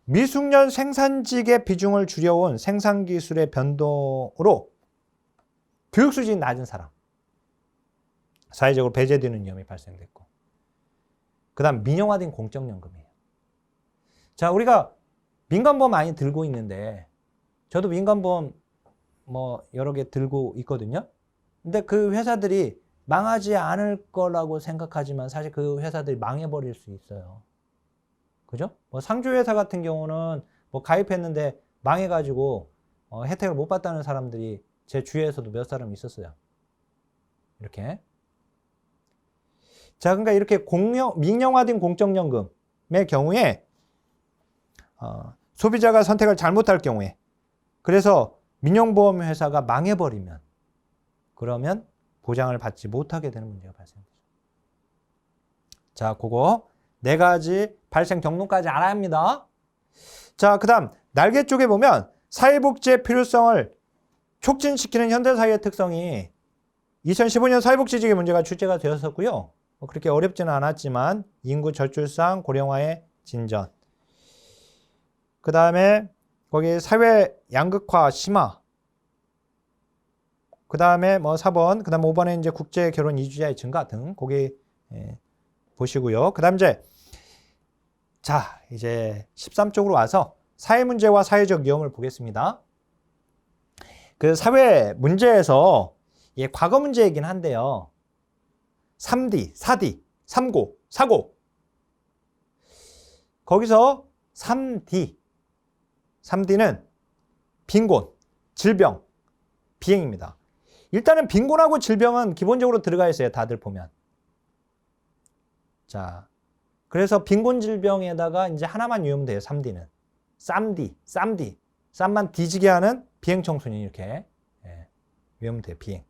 미숙년 생산직의 비중을 줄여온 생산기술의 변동으로 교육 수준이 낮은 사람. 사회적으로 배제되는 위험이 발생됐고. 그 다음 민영화된 공적연금이에요. 자, 우리가 민간보험 많이 들고 있는데 저도 민간보험 뭐 여러 개 들고 있거든요. 근데 그 회사들이 망하지 않을 거라고 생각하지만 사실 그 회사들이 망해버릴 수 있어요. 그죠? 뭐 상주회사 같은 경우는 뭐 가입했는데 망해가지고 혜택을 못 받다는 사람들이 제 주위에서도 몇 사람 있었어요. 이렇게. 자, 그러니까 이렇게 민영화된 공적연금의 경우에 소비자가 선택을 잘못할 경우에 그래서 민영보험 회사가 망해버리면 그러면 보장을 받지 못하게 되는 문제가 발생되죠. 자, 그거 4가지 발생 경로까지 알아야 합니다. 자, 그 다음 날개 쪽에 보면 사회복지의 필요성을 촉진시키는 현대사회의 특성이 2015년 사회복지직의 문제가 출제가 되었었고요. 그렇게 어렵지는 않았지만 인구 저출산, 고령화의 진전. 그 다음에 거기 사회 양극화 심화. 그 다음에 뭐 4번, 그 다음 5번에 이제 국제 결혼 이주자의 증가 등 거기 보시고요. 그 다음 이제 13쪽으로 와서 사회 문제와 사회적 위험을 보겠습니다. 그 사회 문제에서 과거 문제이긴 한데요. 3D, 4D, 3고, 4고. 거기서 3D는 빈곤, 질병, 비행입니다. 일단은 빈곤하고 질병은 기본적으로 들어가 있어요. 다들 보면. 자, 그래서 빈곤 질병에다가 이제 하나만 외우면 돼요. 3D는. 쌈디. 쌈만 뒤지게 하는 비행 청소년 이렇게 외우면 돼요. 비행.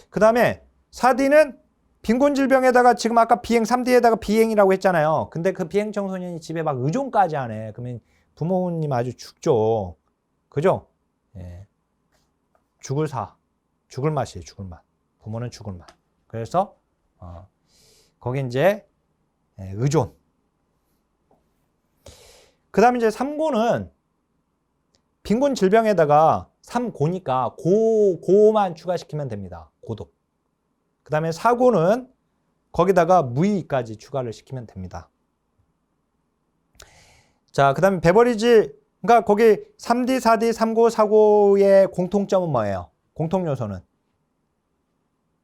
그 다음에 4D는 빈곤 질병에다가 지금 아까 비행 3D에다가 비행이라고 했잖아요. 근데 그 비행 청소년이 집에 막 의존까지 하네. 그러면 부모님 아주 죽죠. 그죠? 죽을 맛이에요. 죽을 맛. 부모는 죽을 맛. 그래서 거기 이제 의존. 그 다음에 이제 3고는 빈곤 질병에다가 3고니까 고만 추가시키면 됩니다. 고독. 그 다음에 4고는 거기다가 무의까지 추가를 시키면 됩니다. 자, 그 다음에 베버리지, 그러니까 거기 3D, 4D, 3고, 4고의 공통점은 뭐예요? 공통 요소는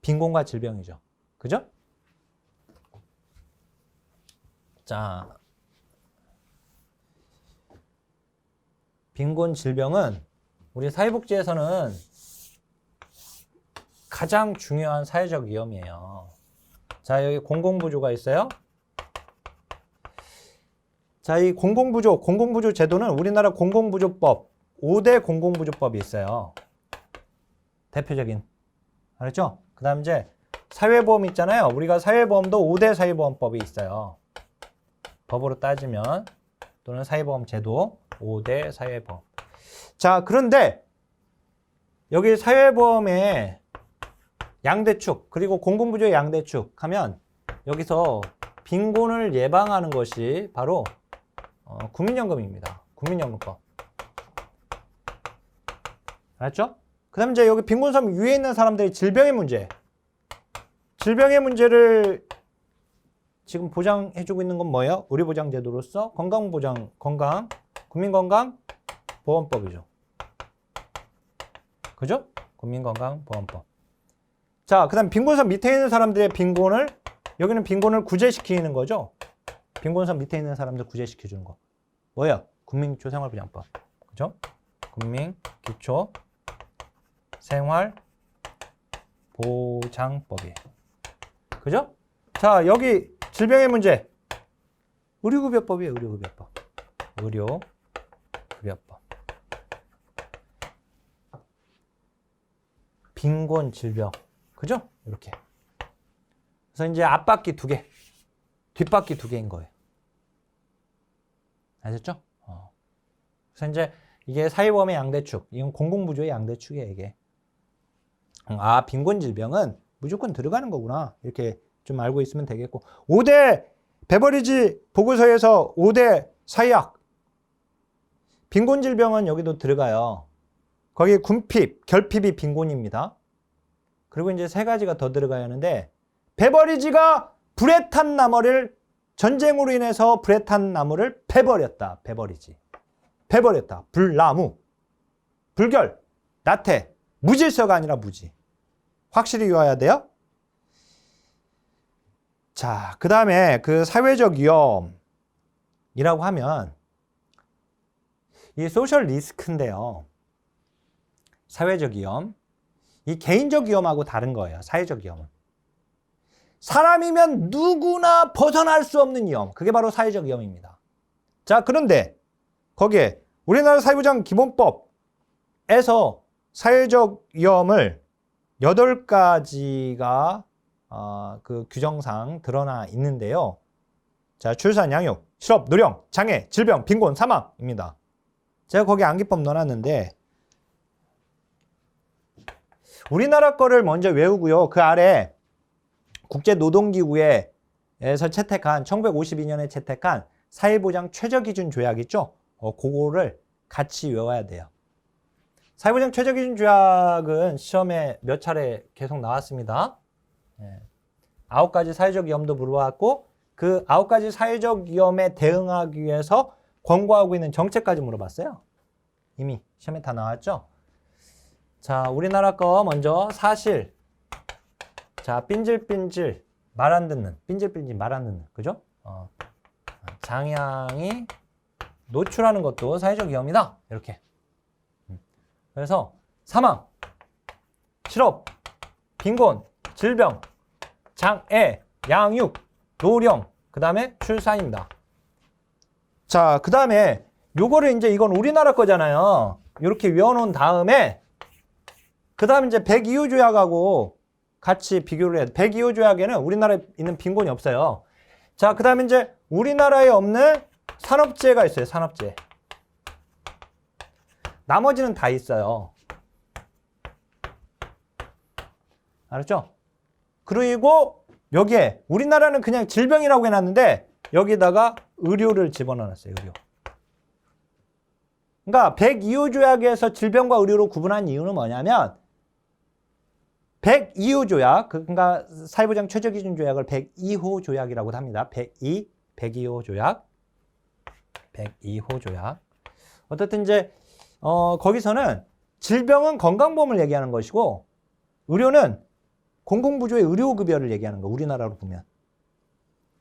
빈곤과 질병이죠. 그죠? 자, 빈곤 질병은 우리 사회복지에서는 가장 중요한 사회적 위험이에요. 자, 여기 공공부조가 있어요. 자, 이 공공부조 제도는 우리나라 공공부조법, 5대 공공부조법이 있어요. 대표적인. 알았죠? 그 다음 이제 사회보험 있잖아요. 우리가 사회보험도 5대 사회보험법이 있어요. 법으로 따지면 또는 사회보험 제도 5대 사회보험. 자, 그런데 여기 사회보험의 양대축 그리고 공공부조의 양대축 하면 여기서 빈곤을 예방하는 것이 바로 국민연금입니다. 국민연금법. 알았죠? 그 다음에 이제 여기 빈곤섬 위에 있는 사람들의 질병의 문제. 질병의 문제를 지금 보장해주고 있는 건 뭐예요? 의료보장제도로서 국민건강보험법이죠. 그죠? 국민건강보험법. 자, 그 다음 빈곤선 밑에 있는 사람들의 빈곤을, 여기는 빈곤을 구제시키는 거죠. 빈곤선 밑에 있는 사람들 구제시켜주는 거. 뭐예요? 국민기초생활보장법. 그죠? 국민기초생활보장법이에요. 그죠? 자, 여기 질병의 문제. 의료급여법이에요, 의료급여법. 의료급여법. 빈곤, 질병. 그죠? 이렇게. 그래서 이제 앞바퀴 2개, 뒷바퀴 2개인 거예요. 아셨죠? 그래서 이제 이게 사회보험의 양대축, 이건 공공부조의 양대축이에요, 이게. 아, 빈곤 질병은 무조건 들어가는 거구나. 이렇게 좀 알고 있으면 되겠고. 5대 베버리지 보고서에서 5대 사약. 빈곤 질병은 여기도 들어가요. 거기에 군핍, 결핍이 빈곤입니다. 그리고 이제 3가지가 더 들어가야 하는데, 베버리지가 불에 탄 나무를, 전쟁으로 인해서 불에 탄 나무를 패버렸다. 베버리지. 패버렸다. 불나무. 불결. 나태. 무질서가 아니라 무지. 확실히 외워야 돼요. 자, 그 다음에 그 사회적 위험이라고 하면 이 소셜 리스크인데요. 사회적 위험. 이 개인적 위험하고 다른 거예요. 사회적 위험은. 사람이면 누구나 벗어날 수 없는 위험. 그게 바로 사회적 위험입니다. 자, 그런데 거기에 우리나라 사회보장 기본법에서 사회적 위험을 8가지가 그 규정상 드러나 있는데요. 자, 출산, 양육, 실업, 노령, 장애, 질병, 빈곤, 사망입니다. 제가 거기 암기법 넣어놨는데 우리나라 거를 먼저 외우고요. 그 아래 국제노동기구에서 채택한 1952년에 채택한 사회보장 최저기준 조약 있죠? 그거를 같이 외워야 돼요. 사회보장 최저기준 조약은 시험에 몇 차례 계속 나왔습니다. 9가지 사회적 위험도 물어봤고 그 9가지 사회적 위험에 대응하기 위해서 권고하고 있는 정책까지 물어봤어요. 이미 시험에 다 나왔죠? 자, 우리나라 거 먼저 사실. 자, 삔질삔질 말 안 듣는, 삔질삔질 말 안 듣는, 그죠? 장애양이 노출하는 것도 사회적 위험이다. 이렇게. 그래서 사망, 실업, 빈곤, 질병, 장애, 양육, 노령, 그 다음에 출산입니다. 자, 그 다음에 요거를 이제 이건 우리나라 거잖아요. 이렇게 외워놓은 다음에 그 다음에 이제 102호 조약하고 같이 비교를 해야 돼. 102호 조약에는 우리나라에 있는 빈곤이 없어요. 자, 그 다음에 이제 우리나라에 없는 산업재해가 있어요. 산업재해. 나머지는 다 있어요. 알았죠? 그리고 여기에 우리나라는 그냥 질병이라고 해놨는데 여기다가 의료를 집어넣었어요. 의료. 그러니까 102호 조약에서 질병과 의료로 구분한 이유는 뭐냐면 102호 조약, 그러니까 사회보장 최저기준 조약을 102호 조약이라고 합니다. 102호 조약. 102호 조약. 어쨌든 이제 거기서는 질병은 건강보험을 얘기하는 것이고 의료는 공공부조의 의료급여를 얘기하는 거. 우리나라로 보면.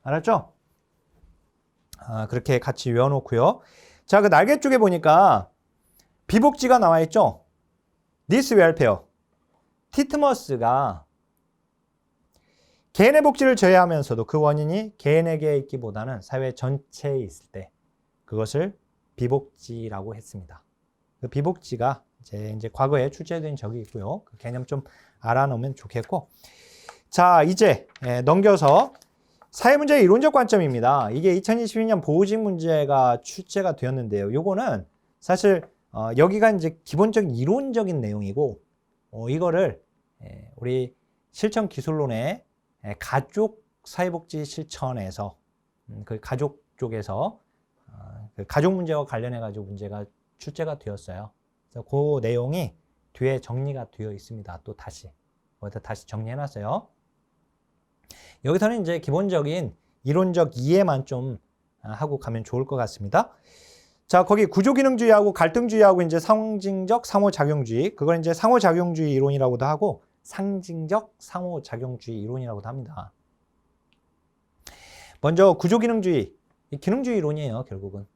알았죠? 그렇게 같이 외워놓고요. 자, 그 날개 쪽에 보니까 비복지가 나와 있죠? 니스 웰페어. 티트머스가 개인의 복지를 제외하면서도 그 원인이 개인에게 있기보다는 사회 전체에 있을 때 그것을 비복지라고 했습니다. 그 비복지가 이제 과거에 출제된 적이 있고요. 그 개념 좀 알아놓으면 좋겠고. 자, 이제 넘겨서 사회문제의 이론적 관점입니다. 이게 2022년 보호직 문제가 출제가 되었는데요. 요거는 사실 여기가 이제 기본적인 이론적인 내용이고 이거를 우리 실천 기술론의 가족 사회복지 실천에서 그 가족 쪽에서 그 가족 문제와 관련해 가지고 문제가 출제가 되었어요. 그래서 그 내용이 뒤에 정리가 되어 있습니다. 또 다시 거기다 다시 정리해 놨어요. 여기서는 이제 기본적인 이론적 이해만 좀 하고 가면 좋을 것 같습니다. 자, 거기 구조기능주의하고 갈등주의하고 이제 상징적 상호작용주의, 그걸 이제 상호작용주의 이론이라고도 하고 상징적 상호작용주의 이론이라고도 합니다. 먼저 구조기능주의, 기능주의 이론이에요, 결국은.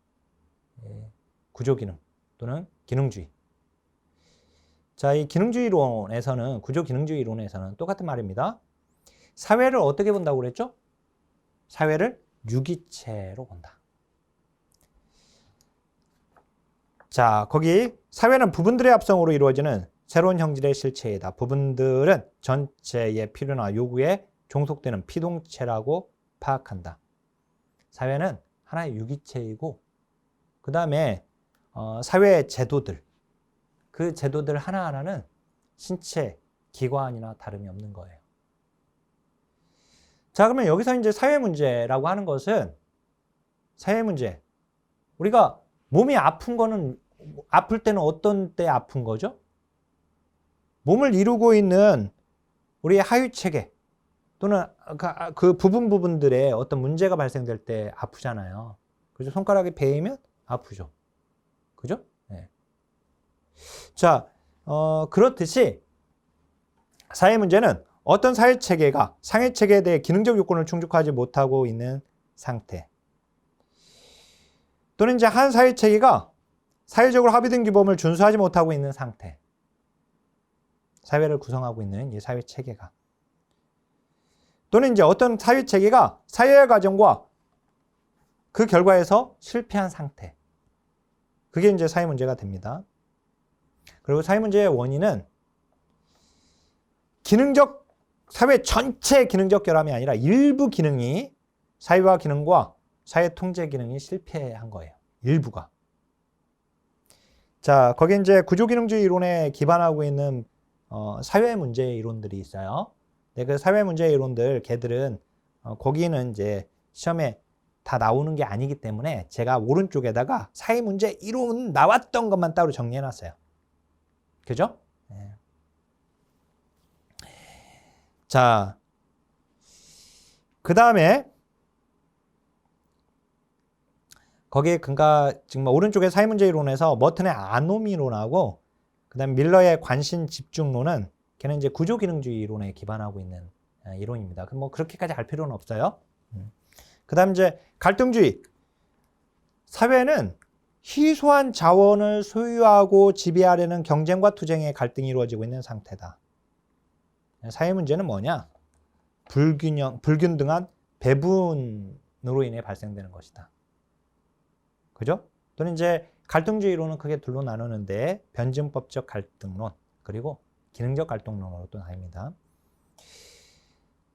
구조기능 또는 기능주의. 자, 이 기능주의 이론에서는, 구조기능주의 이론에서는 똑같은 말입니다. 사회를 어떻게 본다고 그랬죠? 사회를 유기체로 본다. 자, 거기 사회는 부분들의 합성으로 이루어지는 새로운 형질의 실체이다. 부분들은 전체의 필요나 요구에 종속되는 피동체라고 파악한다. 사회는 하나의 유기체이고 그 다음에 사회의 제도들, 그 제도들 하나하나는 신체, 기관이나 다름이 없는 거예요. 자, 그러면 여기서 이제 사회 문제라고 하는 것은 사회 문제. 우리가 몸이 아픈 거는 아플 때는 어떤 때 아픈 거죠? 몸을 이루고 있는 우리의 하유체계 또는 그 부분들에 어떤 문제가 발생될 때 아프잖아요. 그죠? 손가락이 베이면 아프죠. 그죠? 네. 자, 그렇듯이 사회 문제는 어떤 사회체계가 상해체계에 대해 기능적 요건을 충족하지 못하고 있는 상태 또는 이제 한 사회체계가 사회적으로 합의된 규범을 준수하지 못하고 있는 상태, 사회를 구성하고 있는 이 사회체계가 또는 이제 어떤 사회체계가 사회의 과정과 그 결과에서 실패한 상태, 그게 이제 사회 문제가 됩니다. 그리고 사회 문제의 원인은 기능적 사회 전체 기능적 결함이 아니라 일부 기능이 사회화 기능과 사회 통제 기능이 실패한 거예요. 일부가. 자, 거기 이제 구조기능주의 이론에 기반하고 있는 사회 문제 이론들이 있어요. 네, 그 사회 문제 이론들 걔들은 거기는 이제 시험에 다 나오는 게 아니기 때문에 제가 오른쪽에다가 사회 문제 이론 나왔던 것만 따로 정리해 놨어요. 그죠? 네. 자, 그 다음에 거기에 지금 오른쪽에 사회 문제 이론에서 머튼의 아노미론하고 그다음에 밀러의 관심 집중론은 걔는 이제 구조 기능주의 이론에 기반하고 있는 이론입니다. 뭐 그렇게까지 할 필요는 없어요. 그다음 이제 갈등주의. 사회는 희소한 자원을 소유하고 지배하려는 경쟁과 투쟁의 갈등이 이루어지고 있는 상태다. 사회 문제는 뭐냐? 불균등한 배분으로 인해 발생되는 것이다. 그죠? 또는 이제 갈등주의론은 크게 둘로 나누는데 변증법적 갈등론 그리고 기능적 갈등론으로 또 나뉩니다.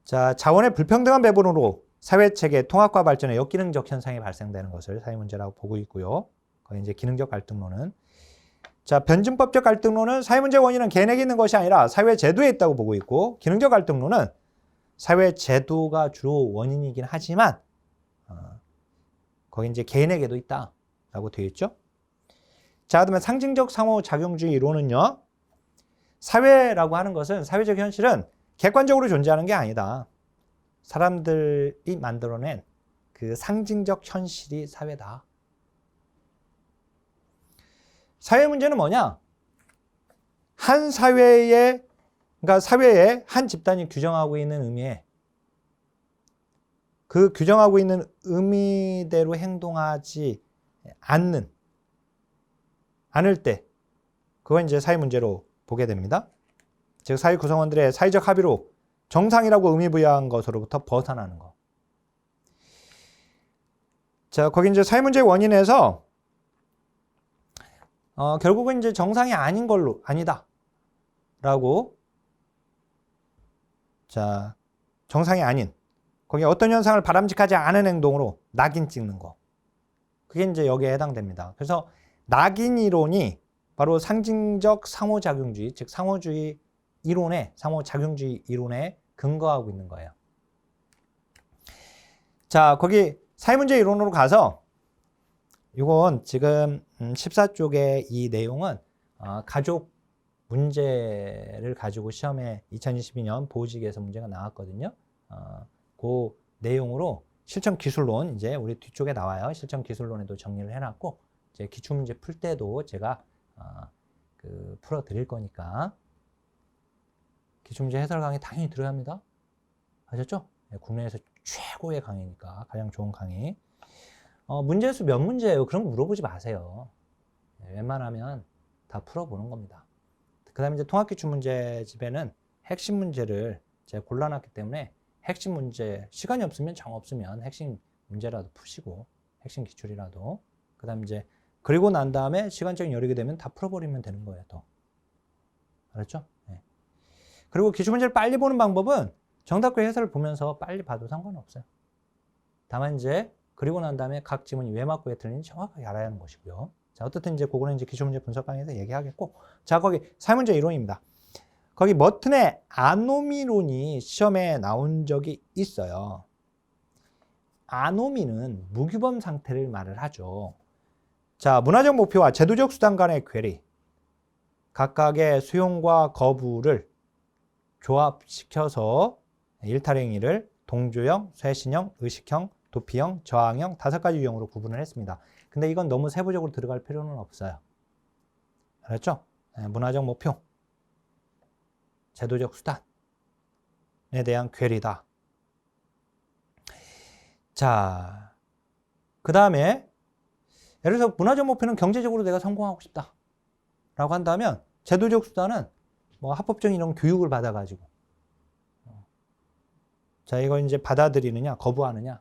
자, 자원의 불평등한 배분으로 사회체계 통합과 발전의 역기능적 현상이 발생되는 것을 사회 문제라고 보고 있고요. 거기 이제 기능적 갈등론은 자, 변증법적 갈등론은 사회 문제 원인은 개인에게 있는 것이 아니라 사회 제도에 있다고 보고 있고 기능적 갈등론은 사회 제도가 주로 원인이긴 하지만 거기 이제 개인에게도 있다라고 되어 있죠. 자, 그다음에 상징적 상호작용주의 이론은요. 사회라고 하는 것은 사회적 현실은 객관적으로 존재하는 게 아니다. 사람들이 만들어낸 그 상징적 현실이 사회다. 사회 문제는 뭐냐? 한 사회에, 그러니까 사회에 한 집단이 규정하고 있는 의미에 그 규정하고 있는 의미대로 행동하지 않을 때 그건 이제 사회 문제로 보게 됩니다. 즉 사회 구성원들의 사회적 합의로 정상이라고 의미 부여한 것으로부터 벗어나는 것. 자, 거기 이제 사회 문제의 원인에서 결국은 이제 정상이 아닌 걸로 아니다라고 자, 정상이 아닌 거기 어떤 현상을 바람직하지 않은 행동으로 낙인 찍는 거. 그게 이제 여기에 해당됩니다. 그래서 낙인 이론이 바로 상징적 상호작용주의, 즉 상호작용주의 이론에 근거하고 있는 거예요. 자, 거기 사회문제 이론으로 가서 이건 지금 14쪽의 이 내용은 가족 문제를 가지고 시험에 2022년 보직에서 문제가 나왔거든요. 그 내용으로 실전 기술론 이제 우리 뒤쪽에 나와요. 실전 기술론에도 정리를 해놨고 이제 기출문제 풀 때도 제가 풀어 드릴 거니까 기출문제 해설 강의 당연히 들어갑니다. 아셨죠? 네, 국내에서 최고의 강의니까 가장 좋은 강의. 문제수 몇 문제예요? 그런 거 물어보지 마세요. 네, 웬만하면 다 풀어보는 겁니다. 그 다음에 이제 통합기출문제집에는 핵심 문제를 제가 골라놨기 때문에 핵심 문제, 시간이 없으면 정 없으면 핵심 문제라도 푸시고 핵심 기출이라도 그다음 이제 그리고 난 다음에 시간적인 여력이 되면 다 풀어버리면 되는 거예요. 또 알았죠? 네. 그리고 기출문제를 빨리 보는 방법은 정답과 해설을 보면서 빨리 봐도 상관없어요. 다만 이제 그리고 난 다음에 각 지문이 왜 맞고 왜 틀린지 정확하게 알아야 하는 것이고요. 자, 어떻든 이제 그거는 이제 기출문제 분석 강의에서 얘기하겠고, 자, 거기 사회문제 이론입니다. 거기 머튼의 아노미론이 시험에 나온 적이 있어요. 아노미는 무규범 상태를 말을 하죠. 자, 문화적 목표와 제도적 수단 간의 괴리, 각각의 수용과 거부를 조합시켜서 일탈행위를 동조형, 쇄신형, 의식형, 도피형, 저항형 5가지 유형으로 구분을 했습니다. 근데 이건 너무 세부적으로 들어갈 필요는 없어요. 알았죠? 네, 문화적 목표, 제도적 수단에 대한 괴리다. 자, 그 다음에 예를 들어서 문화적 목표는 경제적으로 내가 성공하고 싶다 라고 한다면 제도적 수단은 뭐 합법적인 이런 교육을 받아가지고 자, 이걸 이제 받아들이느냐 거부하느냐와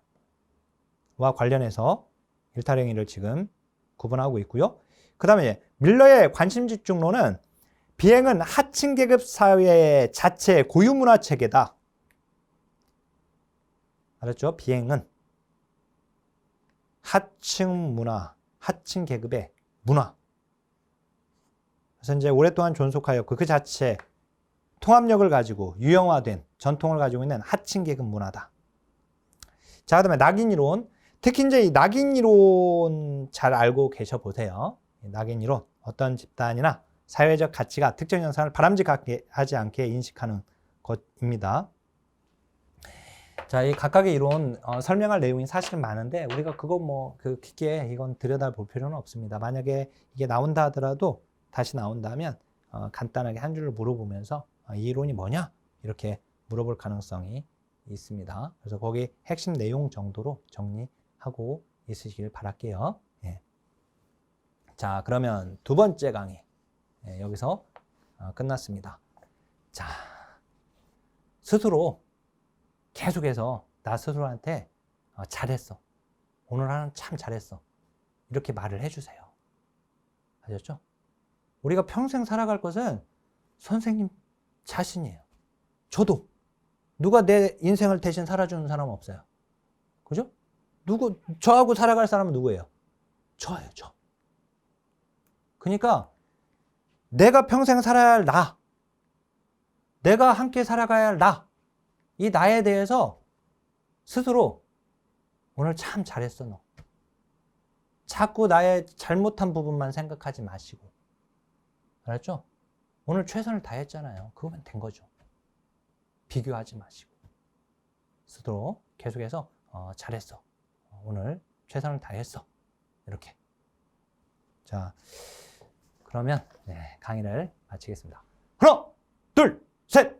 관련해서 일탈행위를 지금 구분하고 있고요. 그 다음에 밀러의 관심집중론은 비행은 하층 계급 사회 자체의 고유 문화 체계다. 알았죠? 비행은 하층 문화, 하층 계급의 문화. 그래서 이제 오랫동안 존속하였고 그 자체 통합력을 가지고 유형화된 전통을 가지고 있는 하층 계급 문화다. 자, 그다음에 낙인이론. 특히 이제 이 낙인이론 잘 알고 계셔 보세요. 낙인이론 어떤 집단이나 사회적 가치가 특정 현상을 바람직하게 하지 않게 인식하는 것입니다. 자, 이 각각의 이론 설명할 내용이 사실은 많은데 우리가 그거 뭐 그 깊게 이건 들여다볼 필요는 없습니다. 만약에 이게 나온다 하더라도 다시 나온다면 간단하게 한 줄을 물어보면서 이 이론이 뭐냐 이렇게 물어볼 가능성이 있습니다. 그래서 거기 핵심 내용 정도로 정리하고 있으시길 바랄게요. 예. 자, 그러면 두 번째 강의 여기서 끝났습니다. 자, 스스로 계속해서 나 스스로한테 잘했어. 오늘 하는 참 잘했어. 이렇게 말을 해주세요. 아셨죠? 우리가 평생 살아갈 것은 선생님 자신이에요. 저도. 누가 내 인생을 대신 살아주는 사람은 없어요. 그죠? 저하고 살아갈 사람은 누구예요? 저예요, 저. 그러니까 내가 평생 살아야 할 나, 내가 함께 살아가야 할 나, 이 나에 대해서 스스로 오늘 참 잘했어, 너. 자꾸 나의 잘못한 부분만 생각하지 마시고. 알았죠? 오늘 최선을 다했잖아요. 그거면 된 거죠. 비교하지 마시고. 스스로 계속해서 잘했어. 오늘 최선을 다했어. 이렇게. 자, 그러면 강의를 마치겠습니다. 하나, 둘, 셋!